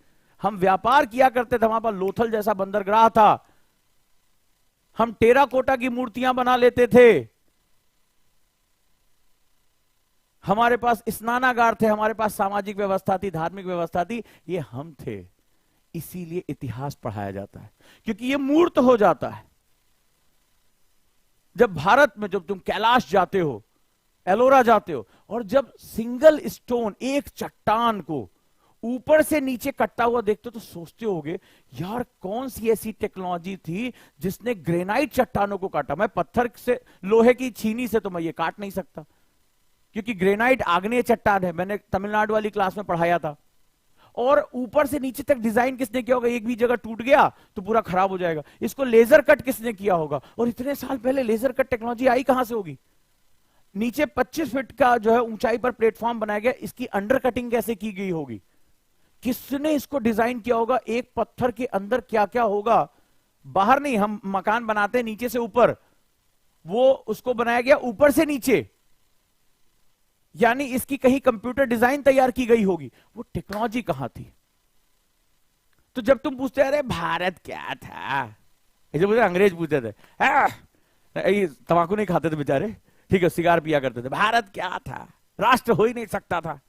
हम व्यापार किया करते थे, हमारे पास लोथल जैसा बंदरगाह था, हम टेराकोटा की मूर्तियां बना लेते थे, हमारे पास स्नानागार थे, हमारे पास सामाजिक व्यवस्था थी, धार्मिक व्यवस्था थी, ये हम थे। इसीलिए इतिहास पढ़ाया जाता है, क्योंकि ये मूर्त हो जाता है। जब भारत में जब तुम कैलाश जाते हो, एलोरा जाते हो, और जब सिंगल स्टोन, एक चट्टान को ऊपर से नीचे कटता हुआ देखते हो, तो सोचते होगे यार कौन सी ऐसी टेक्नोलॉजी थी जिसने ग्रेनाइट चट्टानों को काटा। मैं पत्थर से, लोहे की छीनी से तो मैं ये काट नहीं सकता, क्योंकि ग्रेनाइट आग्नेय चट्टान है, मैंने तमिलनाडु वाली क्लास में पढ़ाया था। और ऊपर से नीचे तक डिजाइन किसने किया होगा? एक भी जगह टूट गया तो पूरा खराब हो जाएगा, इसको लेजर कट किसने किया होगा? और इतने साल पहले लेजर कट टेक्नोलॉजी आई कहां से होगी? नीचे 25 फीट का जो है ऊंचाई पर प्लेटफॉर्म बनाया गया, इसकी अंडर कटिंग कैसे की गई होगी? किसने इसको डिजाइन किया होगा? एक पत्थर के अंदर क्या क्या होगा? बाहर नहीं, हम मकान बनाते हैं नीचे से ऊपर, वो उसको बनाया गया ऊपर से नीचे, यानी इसकी कहीं कंप्यूटर डिजाइन तैयार की गई होगी। वो टेक्नोलॉजी कहां थी? तो जब तुम पूछते अरे भारत क्या था, जब मुझे अंग्रेज पूछते थे, तंबाकू नहीं खाते थे बेचारे, ठीक है, सिगार पिया करते थे, भारत क्या था? राष्ट्र हो ही नहीं सकता था,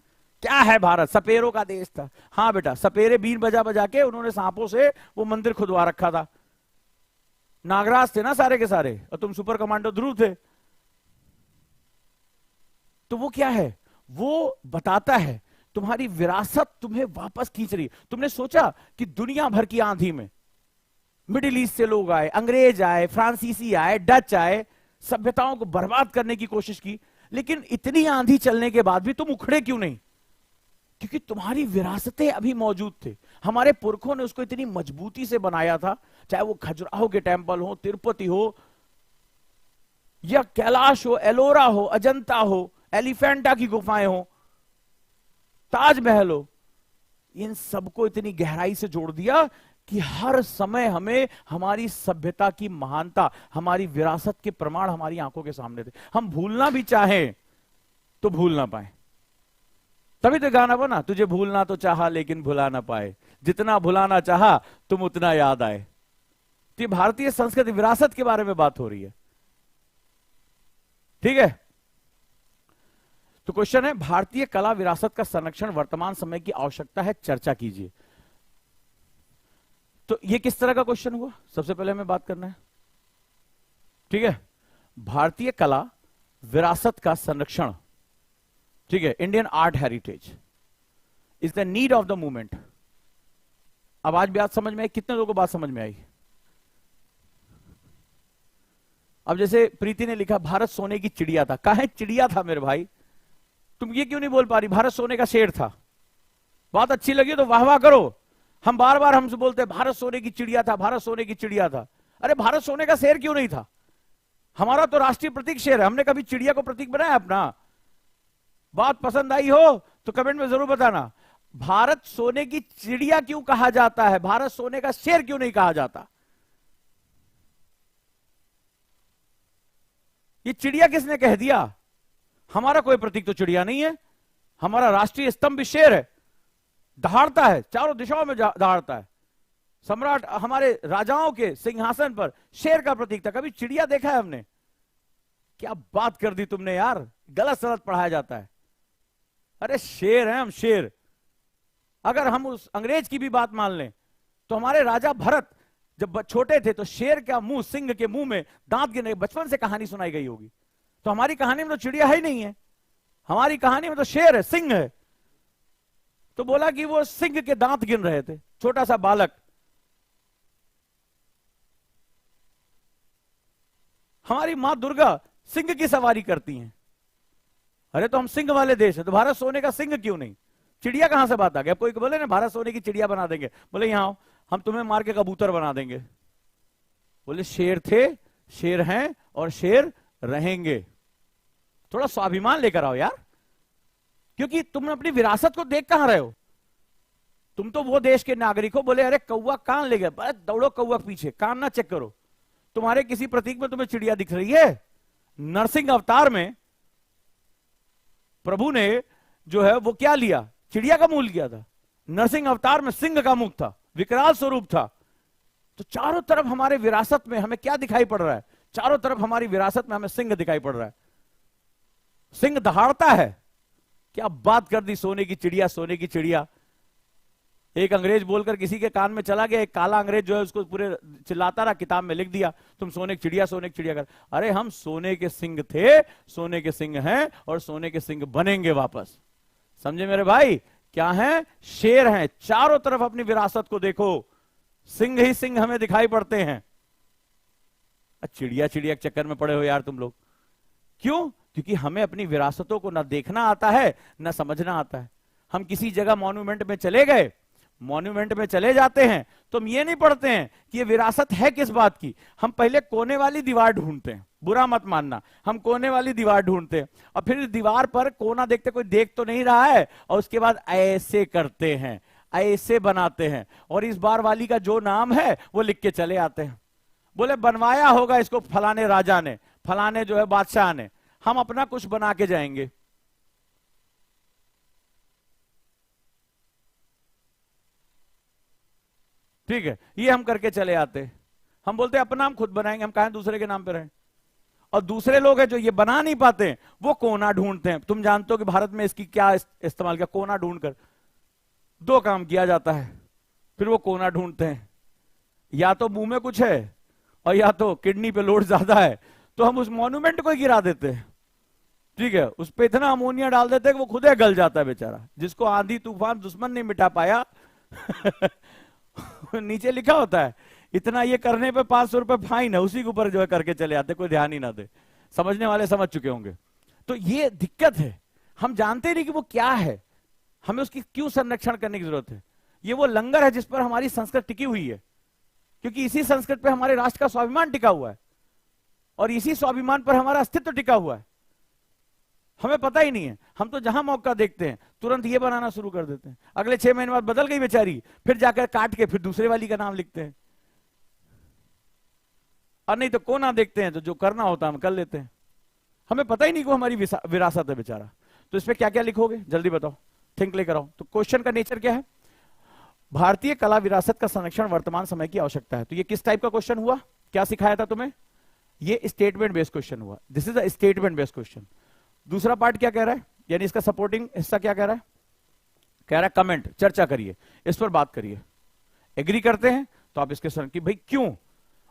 क्या है भारत? सपेरों का देश था। हाँ बेटा, सपेरे बीन बजा बजा के उन्होंने सांपों से वो मंदिर खुदवा रखा था, नागराज थे ना सारे के सारे, और तुम सुपर कमांडो ध्रुव थे। तो वो क्या है? वो बताता है तुम्हारी विरासत तुम्हें वापस खींच रही है। तुमने सोचा कि दुनिया भर की आंधी में मिडिल ईस्ट से लोग आए, अंग्रेज आए, फ्रांसीसी आए, डच आए, सभ्यताओं को बर्बाद करने की कोशिश की, लेकिन इतनी आंधी चलने के बाद भी तुम उखड़े क्यों नहीं? क्योंकि तुम्हारी विरासतें अभी मौजूद थे। हमारे पुरखों ने उसको इतनी मजबूती से बनाया था, चाहे वो खजुराहो के टेम्पल हो, तिरुपति हो, या कैलाश हो, एलोरा हो, अजंता हो, एलिफेंटा की गुफाएं हो, ताजमहल हो, इन सबको इतनी गहराई से जोड़ दिया कि हर समय हमें हमारी सभ्यता की महानता, हमारी विरासत के प्रमाण हमारी आंखों के सामने थे। हम भूलना भी चाहें तो भूल ना पाए। तभी तो गाना बना, तुझे भूलना तो चाहा लेकिन भुला ना पाए, जितना भुलाना चाहा तुम उतना याद आए। तो ये भारतीय संस्कृति विरासत के बारे में बात हो रही है, ठीक है। तो क्वेश्चन है, भारतीय कला विरासत का संरक्षण वर्तमान समय की आवश्यकता है, चर्चा कीजिए। तो ये किस तरह का क्वेश्चन हुआ? सबसे पहले हमें बात करना है, ठीक है, भारतीय कला विरासत का संरक्षण, ठीक है, Indian art heritage is the need of the movement. अब आज बात समझ में आई? कितने लोगों को बात समझ में आई? अब जैसे प्रीति ने लिखा भारत सोने की चिड़िया था, कहां है चिड़िया था मेरे भाई? तुम ये क्यों नहीं बोल पा रही भारत सोने का शेर था? बात अच्छी लगी तो वाह वाह करो। हम बार बार हमसे बोलते हैं भारत सोने की चिड़िया था, भारत सोने की चिड़िया था। अरे भारत सोने का शेर क्यों नहीं था? हमारा तो राष्ट्रीय प्रतीक शेर है, हमने कभी चिड़िया को प्रतीक बनाया अपना? बात पसंद आई हो तो कमेंट में जरूर बताना। भारत सोने की चिड़िया क्यों कहा जाता है, भारत सोने का शेर क्यों नहीं कहा जाता? ये चिड़िया किसने कह दिया? हमारा कोई प्रतीक तो चिड़िया नहीं है, हमारा राष्ट्रीय स्तंभ भी शेर है, दहाड़ता है, चारों दिशाओं में दहाड़ता है। सम्राट हमारे राजाओं के सिंहासन पर शेर का प्रतीक था, कभी चिड़िया देखा है हमने? क्या बात कर दी तुमने यार, गलत सलत पढ़ाया जाता है। अरे शेर हैं हम, शेर। अगर हम उस अंग्रेज की भी बात मान लें तो हमारे राजा भरत जब छोटे थे तो शेर का मुंह, सिंह के मुंह में दांत गिने, बचपन से कहानी सुनाई गई होगी। तो हमारी कहानी में तो चिड़िया है ही नहीं है, हमारी कहानी में तो शेर है, सिंह है। तो बोला कि वो सिंह के दांत गिन रहे थे, छोटा सा बालक। हमारी मां दुर्गा सिंह की सवारी करती हैं। अरे तो हम सिंह वाले देश है, तो भारत सोने का सिंह क्यों नहीं? चिड़िया कहां से बात आ गया? कोई बोले ना भारत सोने की चिड़िया बना देंगे, बोले यहां आओ हम तुम्हें मार के कबूतर बना देंगे। बोले शेर थे, शेर हैं और शेर रहेंगे। थोड़ा स्वाभिमान लेकर आओ यार, क्योंकि तुम अपनी विरासत को देख कहां रहे हो? तुम तो वो देश के नागरिक हो। बोले अरे कौवा कान ले गए, बस दौड़ो कौवा पीछे, कान ना चेक करो। तुम्हारे किसी प्रतीक में तुम्हें चिड़िया दिख रही है? नरसिंह अवतार में प्रभु ने जो है वो क्या लिया? चिड़िया का मुंह लिया था। नरसिंह अवतार में सिंह का मुख था, विकराल स्वरूप था। तो चारों तरफ हमारे विरासत में हमें क्या दिखाई पड़ रहा है? चारों तरफ हमारी विरासत में हमें सिंह दिखाई पड़ रहा है। सिंह दहाड़ता है। क्या बात कर दी, सोने की चिड़िया, सोने की चिड़िया। एक अंग्रेज बोलकर किसी के कान में चला गया, एक काला अंग्रेज जो है उसको पूरे चिल्लाता रहा, किताब में लिख दिया तुम सोने की चिड़िया, सोने की चिड़िया कर। अरे हम सोने के सिंह थे, सोने के सिंह हैं और सोने के सिंह बनेंगे वापस। समझे मेरे भाई? क्या है? शेर हैं। चारों तरफ अपनी विरासत को देखो, सिंह ही सिंह हमें दिखाई पड़ते हैं। चिड़िया चिड़िया के चक्कर में पड़े हो यार तुम लोग। क्यों? क्योंकि हमें अपनी विरासतों को ना देखना आता है ना समझना आता है। हम किसी जगह मॉन्यूमेंट में चले गए, मॉन्यूमेंट में चले जाते हैं तो हम ये नहीं पढ़ते हैं कि ये विरासत है किस बात की। हम पहले कोने वाली दीवार ढूंढते हैं, बुरा मत मानना, हम कोने वाली दीवार ढूंढते हैं और फिर दीवार पर कोना देखते, कोई देख तो नहीं रहा है, और उसके बाद ऐसे करते हैं, ऐसे बनाते हैं और इस बार वाली का जो नाम है वो लिख के चले आते हैं। बोले बनवाया होगा इसको फलाने राजा ने, फलाने जो है बादशाह ने, हम अपना कुछ बना के जाएंगे। ठीक है, ये हम करके चले आते। हम बोलते हैं अपना हम खुद बनाएंगे, हम कहें दूसरे के नाम पे रहें। और दूसरे लोग हैं जो ये बना नहीं पाते, वो कोना ढूंढते हैं। तुम जानते हो कि भारत में इसकी क्या इस्तेमाल किया? कोना ढूंढकर दो काम किया जाता है, फिर वो कोना ढूंढते हैं। या तो मुंह में कुछ है और या तो किडनी पे लोड ज्यादा है, तो हम उस मॉन्यूमेंट को गिरा देते हैं। ठीक है, उस पे इतना अमोनिया डाल देते हैं कि वो खुद ही गल जाता है बेचारा, जिसको आंधी तूफान दुश्मन नहीं मिटा पाया। नीचे लिखा होता है इतना ये करने पे 500 रुपए फाइन है, उसी के ऊपर जो है करके चले आते, कोई ध्यान ही ना दे। समझने वाले समझ चुके होंगे। तो ये दिक्कत है, हम जानते नहीं कि वो क्या है, हमें उसकी क्यों संरक्षण करने की जरूरत है। ये वो लंगर है जिस पर हमारी संस्कृति टिकी हुई है, क्योंकि इसी संस्कृति पर हमारे राष्ट्र का स्वाभिमान टिका हुआ है और इसी स्वाभिमान पर हमारा अस्तित्व टिका हुआ है। हमें पता ही नहीं है, हम तो जहां मौका देखते हैं तुरंत ये बनाना शुरू कर देते हैं। अगले 6 महीने बाद बदल गई बेचारी, फिर जाकर काट के फिर दूसरे वाली का नाम लिखते हैं। और नहीं तो कोना देखते हैं तो जो करना होता है हम कर लेते हैं। हमें पता ही नहीं कि वो हमारी विरासत है बेचारा। तो इस पे क्या क्या लिखोगे जल्दी बताओ, थिंक लेकर आओ। तो क्वेश्चन का नेचर क्या है? भारतीय कला विरासत का संरक्षण वर्तमान समय की आवश्यकता है। तो ये किस टाइप का क्वेश्चन हुआ? क्या सिखाया था तुम्हें? ये स्टेटमेंट बेस्ड क्वेश्चन हुआ। This is a statement based question. दूसरा पार्ट क्या कह रहा है, यानी इसका सपोर्टिंग हिस्सा क्या कह रहा है? कह रहा है कमेंट, चर्चा करिए, इस पर बात करिए। एग्री करते हैं तो आप इसके सर की भाई क्यों,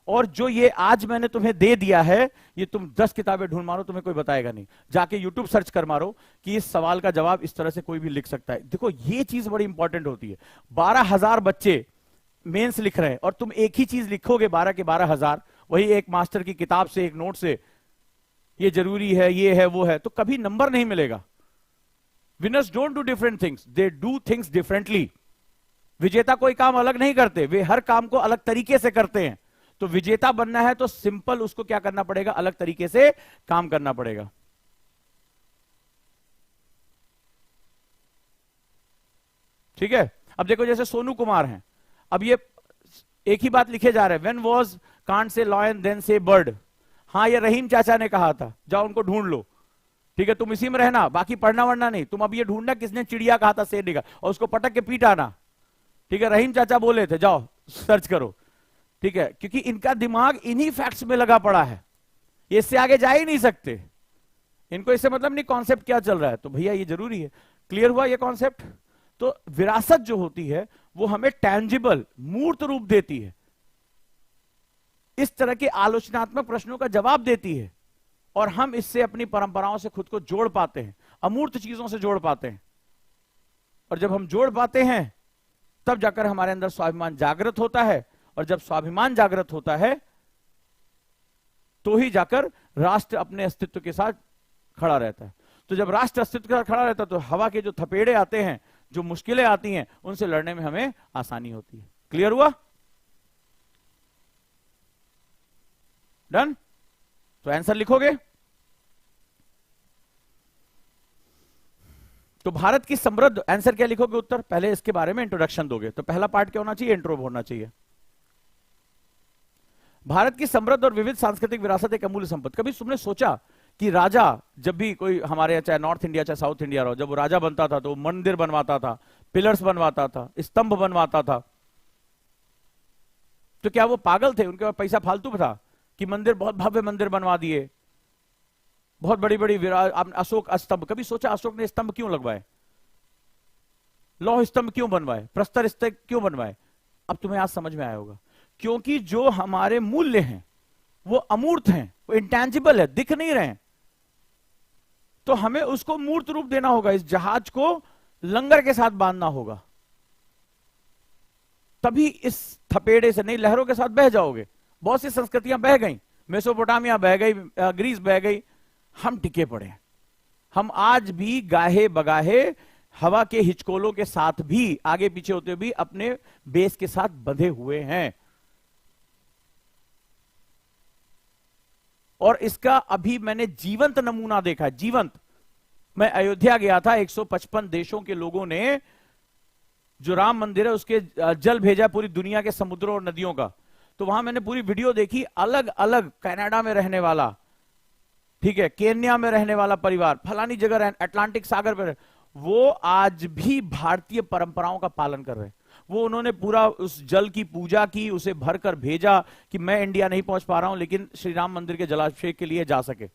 और जो ये आज मैंने तुम्हें दे दिया है ये तुम 10 किताबें ढूंढ मारो, तुम्हें कोई बताएगा नहीं। जाके यूट्यूब सर्च कर मारो कि इस सवाल का जवाब इस तरह से कोई भी लिख सकता है। देखो ये चीज बड़ी इंपॉर्टेंट होती है। 12,000 बच्चे मेंस लिख रहे हैं और तुम एक ही चीज लिखोगे 12 के 12,000, वही एक मास्टर की किताब से, एक नोट से, ये जरूरी है, ये है, वो है, तो कभी नंबर नहीं मिलेगा। Winners don't do different things, they do things differently. विजेता कोई काम अलग नहीं करते, वे हर काम को अलग तरीके से करते हैं। तो विजेता बनना है तो सिंपल उसको क्या करना पड़ेगा? अलग तरीके से काम करना पड़ेगा। ठीक है, अब देखो जैसे सोनू कुमार हैं, अब ये एक ही बात लिखे जा रहे हैं, when was can't so lion then so bird. हाँ, ये रहीम चाचा ने कहा था, जाओ उनको ढूंढ लो। ठीक है, तुम इसी में रहना, बाकी पढ़ना वढ़ना नहीं। तुम अब ये ढूंढना किसने चिड़िया कहा था, शेर ने कहा, और उसको पटक के पीट आना। ठीक है, रहीम चाचा बोले थे, जाओ सर्च करो। ठीक है, क्योंकि इनका दिमाग इन्हीं फैक्ट्स में लगा पड़ा है, ये इससे आगे जा ही नहीं सकते। इनको इससे मतलब नहीं कॉन्सेप्ट क्या चल रहा है। तो भैया ये जरूरी है, क्लियर हुआ ये कॉन्सेप्ट? तो विरासत जो होती है वो हमें टैंजिबल, मूर्त रूप देती है, इस तरह के आलोचनात्मक प्रश्नों का जवाब देती है, और हम इससे अपनी परंपराओं से खुद को जोड़ पाते हैं, अमूर्त चीजों से जोड़ पाते हैं। और जब हम जोड़ पाते हैं तब जाकर हमारे अंदर स्वाभिमान जागृत होता है, और जब स्वाभिमान जागृत होता है तो ही जाकर राष्ट्र अपने अस्तित्व के साथ खड़ा रहता है। तो जब राष्ट्र अस्तित्व के साथ खड़ा रहता है तो हवा के जो थपेड़े आते हैं, जो मुश्किलें आती हैं, उनसे लड़ने में हमें आसानी होती है। क्लियर हुआ? डन? तो आंसर लिखोगे? तो भारत की समृद्ध, आंसर क्या लिखोगे उत्तर? पहले इसके बारे में इंट्रोडक्शन दोगे, तो पहला पार्ट क्या होना चाहिए? इंट्रो होना चाहिए। भारत की समृद्ध और विविध सांस्कृतिक विरासत एक अमूल्य संपत्ति। कभी तुमने सोचा कि राजा, जब भी कोई हमारे चाहे नॉर्थ इंडिया चाहे साउथ इंडिया रहो, जब वो राजा बनता था तो वो मंदिर बनवाता था, पिलर्स बनवाता था, स्तंभ बनवाता था, तो क्या वो पागल थे? उनके पास पैसा फालतू था कि मंदिर, बहुत भव्य मंदिर बनवा दिए, बहुत बड़ी बड़ी अशोक स्तंभ। कभी सोचा अशोक ने स्तंभ क्यों लगवाए, लौह स्तंभ क्यों बनवाए, प्रस्तर स्तंभ क्यों बनवाए? अब तुम्हें आज समझ में आया होगा, क्योंकि जो हमारे मूल्य हैं वो अमूर्त हैं, वो इंटेंजिबल है, दिख नहीं रहे हैं, तो हमें उसको मूर्त रूप देना होगा। इस जहाज को लंगर के साथ बांधना होगा, तभी इस थपेड़े से नहीं, लहरों के साथ बह जाओगे। बहुत सी संस्कृतियां बह गई, मेसोपोटामिया बह गई, ग्रीस बह गई, हम टिके पड़े। हम आज भी गाहे बगाहे हवा के हिचकोलों के साथ भी, आगे पीछे होते भी, अपने बेस के साथ बंधे हुए हैं। और इसका अभी मैंने जीवंत नमूना देखा, जीवंत। मैं अयोध्या गया था, 155 देशों के लोगों ने जो राम मंदिर है उसके जल भेजा पूरी दुनिया के समुद्रों और नदियों का। तो वहां मैंने पूरी वीडियो देखी, अलग अलग, कनाडा में रहने वाला, ठीक है, केन्या में रहने वाला परिवार, फलानी जगह अटलांटिक सागर पर, वो आज भी भारतीय परंपराओं का पालन कर रहे हैं। वो उन्होंने पूरा उस जल की पूजा की, उसे भरकर भेजा कि मैं इंडिया नहीं पहुंच पा रहा हूं लेकिन श्री राम मंदिर के जलाभिषेक के लिए जा सके।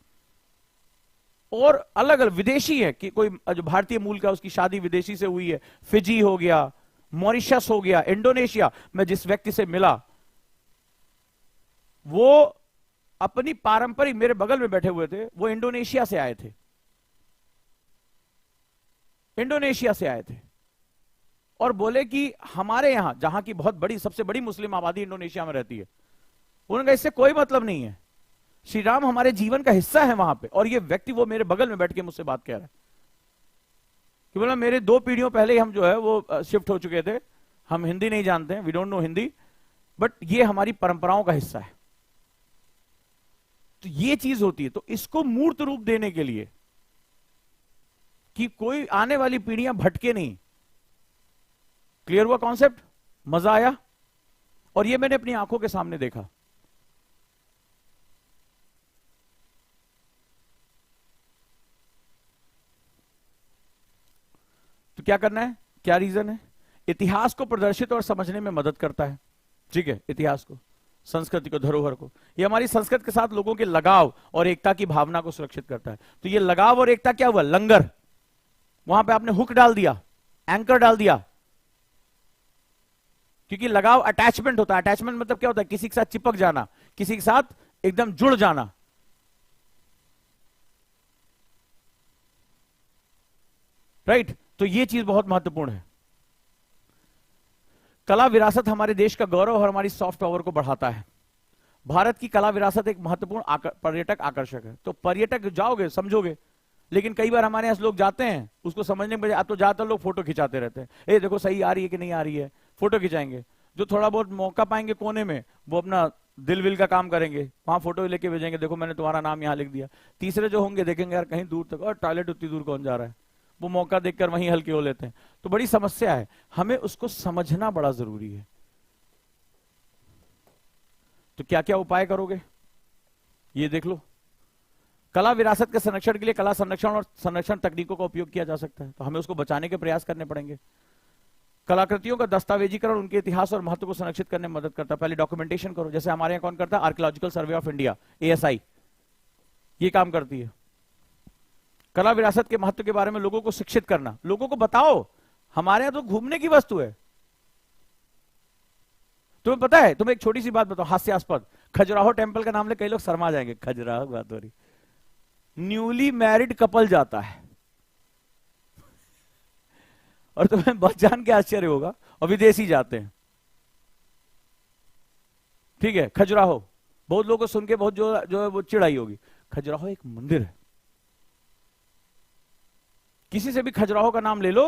और अलग अलग विदेशी है कि कोई जो भारतीय मूल का, उसकी शादी विदेशी से हुई है, फिजी हो गया, मॉरिशस हो गया, इंडोनेशिया। मैं जिस व्यक्ति से मिला वो अपनी पारंपरिक, मेरे बगल में बैठे हुए थे, वो इंडोनेशिया से आए थे, इंडोनेशिया से आए थे, और बोले कि हमारे यहां, जहां की बहुत बड़ी, सबसे बड़ी मुस्लिम आबादी इंडोनेशिया में रहती है, उन्होंने इससे कोई मतलब नहीं है, श्री राम हमारे जीवन का हिस्सा है वहां पे। और ये व्यक्ति, वो मेरे बगल में बैठ के मुझसे बात कह रहा है कि बोला मेरे 2 पीढ़ियों पहले ही हम जो है वो शिफ्ट हो चुके थे, हम हिंदी नहीं जानते हैं, we don't know Hindi, but ये हमारी परंपराओं का हिस्सा है। तो ये चीज होती है। तो इसको मूर्त रूप देने के लिए कि कोई आने वाली पीढ़ियां भटके नहीं। क्लियर हुआ कॉन्सेप्ट? मजा आया? और ये मैंने अपनी आंखों के सामने देखा। तो क्या करना है, क्या रीजन है? इतिहास को प्रदर्शित और समझने में मदद करता है, ठीक है, इतिहास को, संस्कृति को, धरोहर को। ये हमारी संस्कृति के साथ लोगों के लगाव और एकता की भावना को सुरक्षित करता है। तो ये लगाव और एकता क्या हुआ? लंगर, वहां पे आपने हुक डाल दिया, एंकर डाल दिया, क्योंकि लगाव अटैचमेंट होता है। अटैचमेंट मतलब क्या होता है? किसी के साथ चिपक जाना, किसी के साथ एकदम जुड़ जाना। राइट? तो ये चीज बहुत महत्वपूर्ण है। कला विरासत हमारे देश का गौरव और हमारी सॉफ्ट पावर को बढ़ाता है। भारत की कला विरासत एक महत्वपूर्ण पर्यटक आकर्षक है। तो पर्यटक जाओगे, समझोगे, लेकिन कई बार हमारे यहाँ लोग जाते हैं, उसको समझने के बजाय अब तो ज्यादातर लोग फोटो खिंचाते रहते हैं। ए देखो सही आ रही है कि नहीं आ रही है, फोटो खिंचाएंगे। जो थोड़ा बहुत मौका पाएंगे कोने में, वो अपना दिल विल का काम करेंगे, वहां फोटो लेके भेजेंगे, देखो मैंने तुम्हारा नाम यहाँ लिख दिया। तीसरे जो होंगे देखेंगे यार कहीं दूर तक, और टॉयलेट उतनी दूर कौन जा रहा है, वो मौका देखकर वहीं हल्के हो लेते हैं। तो बड़ी समस्या है, हमें उसको समझना बड़ा जरूरी है। तो क्या क्या उपाय करोगे ये देख लो। कला विरासत के संरक्षण के लिए कला संरक्षण और संरक्षण तकनीकों का उपयोग किया जा सकता है, तो हमें उसको बचाने के प्रयास करने पड़ेंगे। कलाकृतियों का दस्तावेजीकरण उनके इतिहास और महत्व को संरक्षित करने में मदद करता है। पहले डॉक्यूमेंटेशन करो, जैसे हमारे यहाँ कौन करता है? Archaeological survey of India, ASI, ये काम करती है। कला विरासत के महत्व के बारे में लोगों को शिक्षित करना, लोगों को बताओ हमारे यहां तो घूमने की वस्तु है। तुम्हें पता है, तुम्हें एक छोटी सी बात बताओ हास्यास्पद, खजुराहो टेम्पल का नाम ले कई लोग शर्मा जाएंगे, खजुराहो बात हो रही, न्यूली मैरिड कपल जाता है और तुम्हें बहुत जान के आश्चर्य होगा, और विदेशी जाते हैं। ठीक है, खजुराहो, बहुत लोगों को सुन के बहुत जो है वो चिढ़ाई होगी। खजुराहो एक मंदिर है, किसी से भी खजुराहो का नाम ले लो,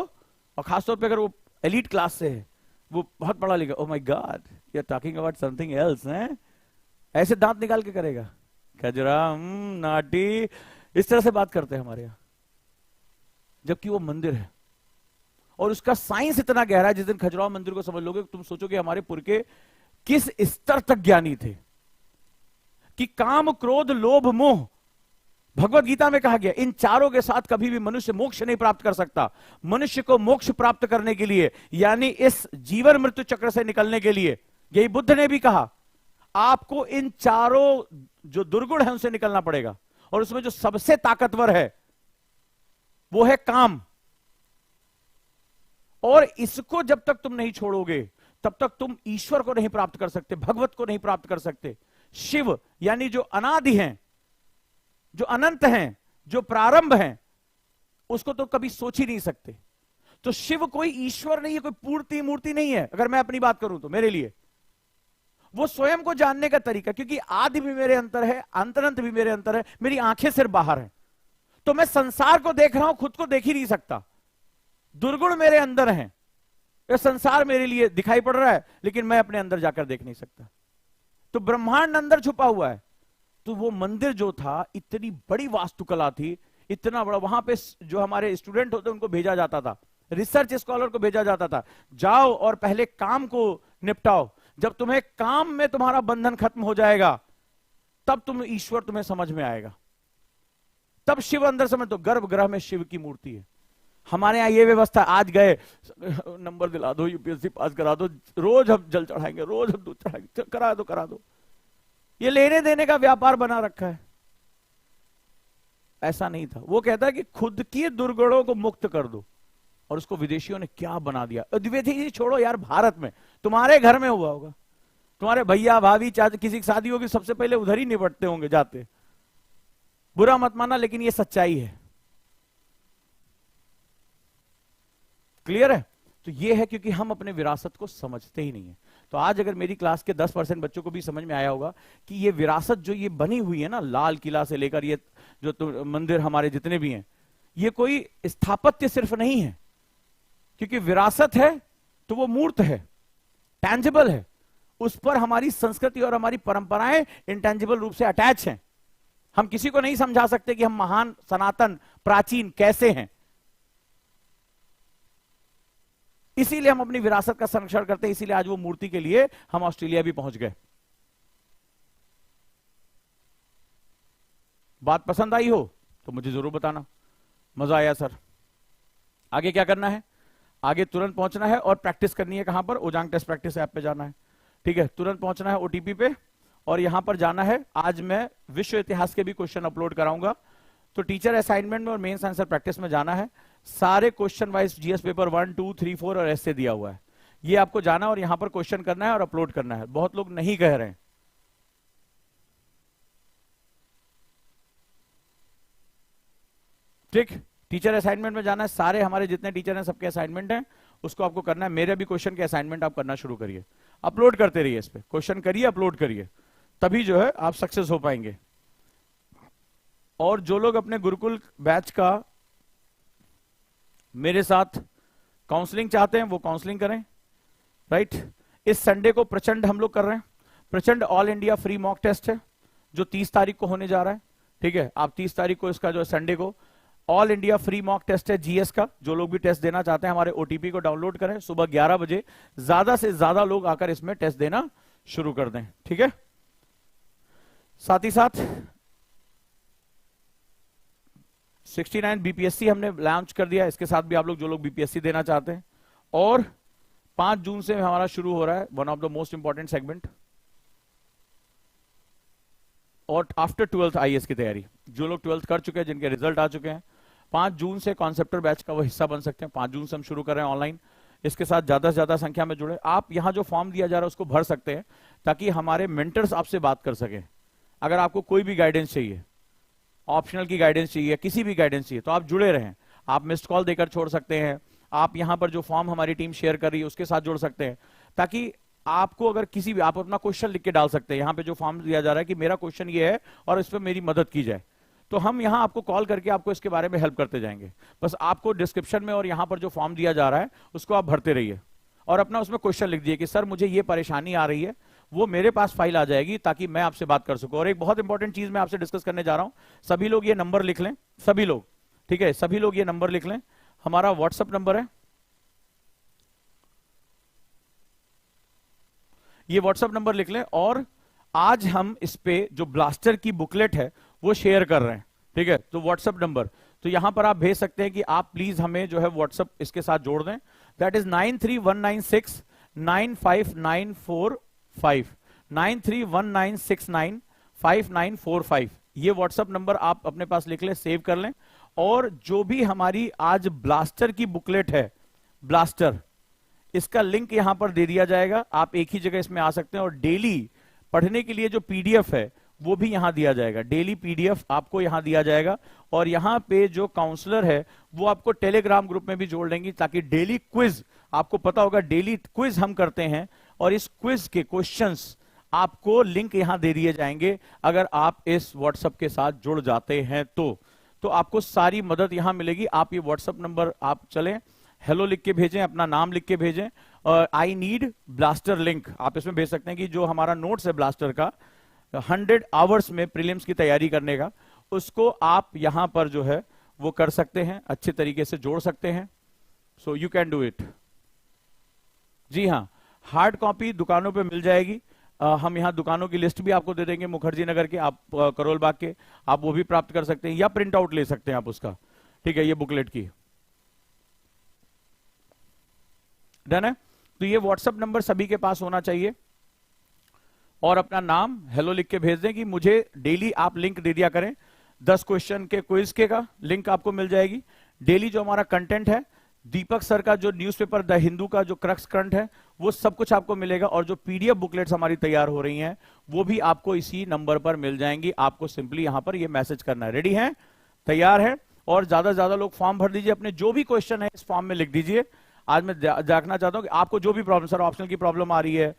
और खासतौर पे अगर वो एलीट क्लास से है, वो बहुत पढ़ा लिखा, oh my God you are talking about something else, हैं ऐसे दांत निकाल के करेगा, खजुराहो नाटी, इस तरह से बात करते हैं हमारे यहां, जबकि वो मंदिर है और उसका साइंस इतना गहरा है। जिस दिन खजुराहो मंदिर को समझ लोगे तुम सोचोगे हमारे पुरखे किस स्तर तक ज्ञानी थे, कि काम क्रोध लोभ मोह, भगवत गीता में कहा गया इन चारों के साथ कभी भी मनुष्य मोक्ष नहीं प्राप्त कर सकता। मनुष्य को मोक्ष प्राप्त करने के लिए, यानी इस जीवन मृत्यु चक्र से निकलने के लिए, यही बुद्ध ने भी कहा, आपको इन चारों जो दुर्गुण है उनसे निकलना पड़ेगा, और उसमें जो सबसे ताकतवर है वो है काम। और इसको जब तक तुम नहीं छोड़ोगे तब तक तुम ईश्वर को नहीं प्राप्त कर सकते, भगवत को नहीं प्राप्त कर सकते। शिव यानी जो अनादि हैं, जो अनंत हैं, जो प्रारंभ हैं, उसको तो कभी सोच ही नहीं सकते। तो शिव कोई ईश्वर नहीं है, कोई पूर्ति मूर्ति नहीं है। अगर मैं अपनी बात करूं तो मेरे लिए वो स्वयं को जानने का तरीका, क्योंकि आदि भी मेरे अंतर है, अंतरंत भी मेरे अंतर है, मेरी आंखें सिर्फ बाहर हैं, तो मैं संसार को देख रहा हूं, खुद को देख ही नहीं सकता। दुर्गुण मेरे अंदर हैं, यह संसार मेरे लिए दिखाई पड़ रहा है, लेकिन मैं अपने अंदर जाकर देख नहीं सकता। तो ब्रह्मांड अंदर छुपा हुआ है। तो वो मंदिर जो था, इतनी बड़ी वास्तुकला थी, इतना बड़ा, वहां पे जो हमारे स्टूडेंट होते उनको भेजा जाता था, रिसर्च स्कॉलर को भेजा जाता था, जाओ और पहले काम को निपटाओ, जब तुम्हें काम में तुम्हारा बंधन खत्म हो जाएगा तब तुम ईश्वर तुम्हें समझ में आएगा, तब शिव अंदर समझ। तो गर्भगृह में शिव की मूर्ति है। हमारे यहां ये व्यवस्था, आज गए नंबर दिला दो, यूपीएससी पास करा दो, रोज हम जल चढ़ाएंगे, रोज हम दूध चढ़ाएंगे, करा दो करा दो, ये लेने देने का व्यापार बना रखा है। ऐसा नहीं था। वो कहता है कि खुद की दुर्गुणों को मुक्त कर दो, और उसको विदेशियों ने क्या बना दिया। विदेशी छोड़ो यार, भारत में तुम्हारे घर में हुआ होगा, तुम्हारे भैया भाभी चाचा किसी की शादी होगी, सबसे पहले उधर ही निपटते होंगे जाते। बुरा मत माना, लेकिन ये सच्चाई है। क्लियर है? तो ये है क्योंकि हम अपने विरासत को समझते ही नहीं है। तो आज अगर मेरी क्लास के 10% बच्चों को भी समझ में आया होगा कि ये विरासत जो ये बनी हुई है ना, लाल किला से लेकर ये जो मंदिर हमारे जितने भी हैं, ये कोई स्थापत्य सिर्फ नहीं है, क्योंकि विरासत है तो वो मूर्त है, टैंजिबल है, उस पर हमारी संस्कृति और हमारी परंपराएं इंटेंजिबल रूप से अटैच हैं। हम किसी को नहीं समझा सकते कि हम महान, सनातन, प्राचीन कैसे हैं। इसीलिए हम अपनी विरासत का संरक्षण करते हैं। इसीलिए आज वो मूर्ति के लिए हम ऑस्ट्रेलिया भी पहुंच गए। बात पसंद आई हो तो मुझे जरूर बताना। मजा आया सर? आगे क्या करना है? आगे तुरंत पहुंचना है और प्रैक्टिस करनी है। कहां पर? ओजांग टेस्ट प्रैक्टिस ऐप पे जाना है। ठीक है, तुरंत पहुंचना है ओटीपी पे, और यहां पर जाना है। आज मैं विश्व इतिहास के भी क्वेश्चन अपलोड कराऊंगा, तो टीचर असाइनमेंट में और मेंस आंसर प्रैक्टिस में जाना है। सारे क्वेश्चन वाइज जीएस पेपर 1, 2, 3, 4 और ऐसे दिया हुआ है, ये आपको जाना और यहां पर क्वेश्चन करना है और अपलोड करना है। बहुत लोग नहीं कह रहे हैं। ठीक, टीचर असाइनमेंट में जाना है। सारे हमारे जितने टीचर हैं सबके असाइनमेंट हैं, उसको आपको करना है। मेरे भी क्वेश्चन के असाइनमेंट आप करना शुरू करिए, अपलोड करते रहिए, इस पे क्वेश्चन करिए, अपलोड करिए, तभी जो है आप सक्सेस हो पाएंगे। और जो लोग अपने गुरुकुल बैच का मेरे साथ काउंसलिंग चाहते हैं वो काउंसलिंग करें। राइट, इस संडे को प्रचंड हम लोग कर रहे हैं। Prachand all India free mock test है जो 30 तारीख को होने जा रहा है। ठीक है, आप 30 तारीख को इसका जो है संडे को all India free mock test है जीएस का। जो लोग भी टेस्ट देना चाहते हैं हमारे ओटीपी को डाउनलोड करें। सुबह 11 बजे ज्यादा से ज्यादा लोग आकर इसमें टेस्ट देना शुरू कर दें। ठीक है, साथ ही साथ 69 बीपीएससी हमने लॉन्च कर दिया। इसके साथ भी आप लोग जो लोग बीपीएससी देना चाहते हैं, और 5 जून से हमारा शुरू हो रहा है one of the most important segment, और आफ्टर 12th आईएएस की तैयारी। जो लोग 12th कर चुके हैं, जिनके रिजल्ट आ चुके हैं, 5 जून से कॉन्सेप्टर बैच का वो हिस्सा बन सकते हैं। 5 जून से हम शुरू कर रहे हैं ऑनलाइन। इसके साथ ज्यादा से ज्यादा संख्या में जुड़े। आप यहां जो फॉर्म दिया जा रहा है उसको भर सकते हैं ताकि हमारे मेंटर्स आपसे बात कर सकें। अगर आपको कोई भी गाइडेंस चाहिए, ऑप्शनल की गाइडेंस चाहिए, किसी भी गाइडेंस चाहिए, तो आप जुड़े रहें। आप मिस्ड कॉल देकर छोड़ सकते हैं। आप यहां पर जो फॉर्म हमारी टीम शेयर कर रही है उसके साथ जुड़ सकते हैं, ताकि आपको अगर किसी भी, आप अपना क्वेश्चन लिख के डाल सकते हैं। यहां पे जो फॉर्म दिया जा रहा है कि मेरा क्वेश्चन ये है और इस पर मेरी मदद की जाए, तो हम यहां आपको कॉल करके आपको इसके बारे में हेल्प करते जाएंगे। बस आपको डिस्क्रिप्शन में और यहां पर जो फॉर्म दिया जा रहा है उसको आप भरते रहिए और अपना उसमें क्वेश्चन लिख दिए कि सर मुझे ये परेशानी आ रही है, वो मेरे पास फाइल आ जाएगी ताकि मैं आपसे बात कर सकूं। और एक बहुत इंपॉर्टेंट चीज मैं आपसे डिस्कस करने जा रहा हूं, सभी लोग ये नंबर लिख लें, सभी लोग, ठीक है, सभी लोग ये नंबर लिख लें। हमारा व्हाट्सएप नंबर है, ये व्हाट्सएप नंबर लिख लें। और आज हम इस पे जो ब्लास्टर की बुकलेट है वो शेयर कर रहे हैं, ठीक है। तो व्हाट्सएप नंबर, तो यहां पर आप भेज सकते हैं कि आप प्लीज हमें जो है व्हाट्सएप इसके साथ जोड़ दें। That is 9319695945, 9319695945। ये व्हाट्सएप नंबर आप अपने पास लिख लें, सेव कर लें। और जो भी हमारी आज ब्लास्टर की बुकलेट है, ब्लास्टर, इसका लिंक यहां पर दे दिया जाएगा। आप एक ही जगह इसमें आ सकते हैं और डेली पढ़ने के लिए जो पीडीएफ है वो भी यहां दिया जाएगा। डेली पीडीएफ आपको यहां दिया जाएगा और यहां पे जो काउंसलर है वो आपको टेलीग्राम ग्रुप में भी जोड़ लेंगी, ताकि डेली क्विज, आपको पता होगा डेली क्विज हम करते हैं और इस क्विज के क्वेश्चंस आपको लिंक यहां दे दिए जाएंगे। अगर आप इस व्हाट्सएप के साथ जुड़ जाते हैं तो आपको सारी मदद यहां मिलेगी। आप ये व्हाट्सएप नंबर आप चलें, हेलो लिख के भेजें, अपना नाम लिख के भेजें, और आई नीड ब्लास्टर लिंक आप इसमें भेज सकते हैं कि जो हमारा नोट्स है ब्लास्टर का 100 आवर्स में प्रीलिम्स की तैयारी करने का, उसको आप यहां पर जो है वो कर सकते हैं, अच्छे तरीके से जोड़ सकते हैं। So you can do it. जी हाँ, हार्ड कॉपी दुकानों पे मिल जाएगी। हम यहां दुकानों की लिस्ट भी आपको दे देंगे, मुखर्जी नगर के, आप करोल बाग के, आप वो भी प्राप्त कर सकते हैं या प्रिंट आउट ले सकते हैं आप उसका, ठीक है, ये बुकलेट की। डन है। तो ये व्हाट्सएप नंबर सभी के पास होना चाहिए और अपना नाम हेलो लिख के भेज दें कि मुझे डेली आप लिंक दे दिया करें। 10 क्वेश्चन के क्विज के का लिंक आपको मिल जाएगी। डेली जो हमारा कंटेंट है, दीपक सर का जो न्यूज़पेपर द हिंदू का जो क्रक्स करंट है वो सब कुछ आपको मिलेगा। और जो पीडीएफ बुकलेट्स हमारी तैयार हो रही हैं वो भी आपको इसी नंबर पर मिल जाएंगी। आपको सिंपली यहां पर ये मैसेज करना है, रेडी है, तैयार है। और ज्यादा से ज्यादा लोग फॉर्म भर दीजिए, अपने जो भी क्वेश्चन है इस फॉर्म में लिख दीजिए। आज मैं जानना चाहता हूं कि आपको जो भी प्रॉब्लम, सर ऑप्शनल की प्रॉब्लम आ रही है,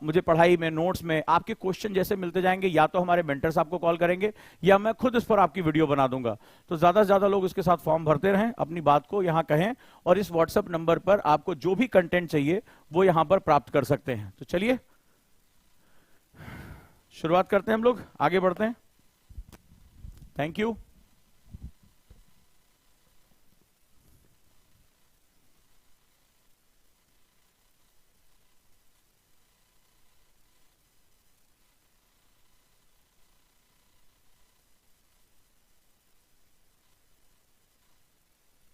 मुझे पढ़ाई में, नोट्स में, आपके क्वेश्चन जैसे मिलते जाएंगे या तो हमारे मेंटर्स आपको कॉल करेंगे या मैं खुद इस पर आपकी वीडियो बना दूंगा। तो ज्यादा से ज्यादा लोग इसके साथ फॉर्म भरते रहें, अपनी बात को यहां कहें और इस व्हाट्सएप नंबर पर आपको जो भी कंटेंट चाहिए वो यहां पर प्राप्त कर सकते हैं। तो चलिए शुरुआत करते हैं, हम लोग आगे बढ़ते हैं। Thank you.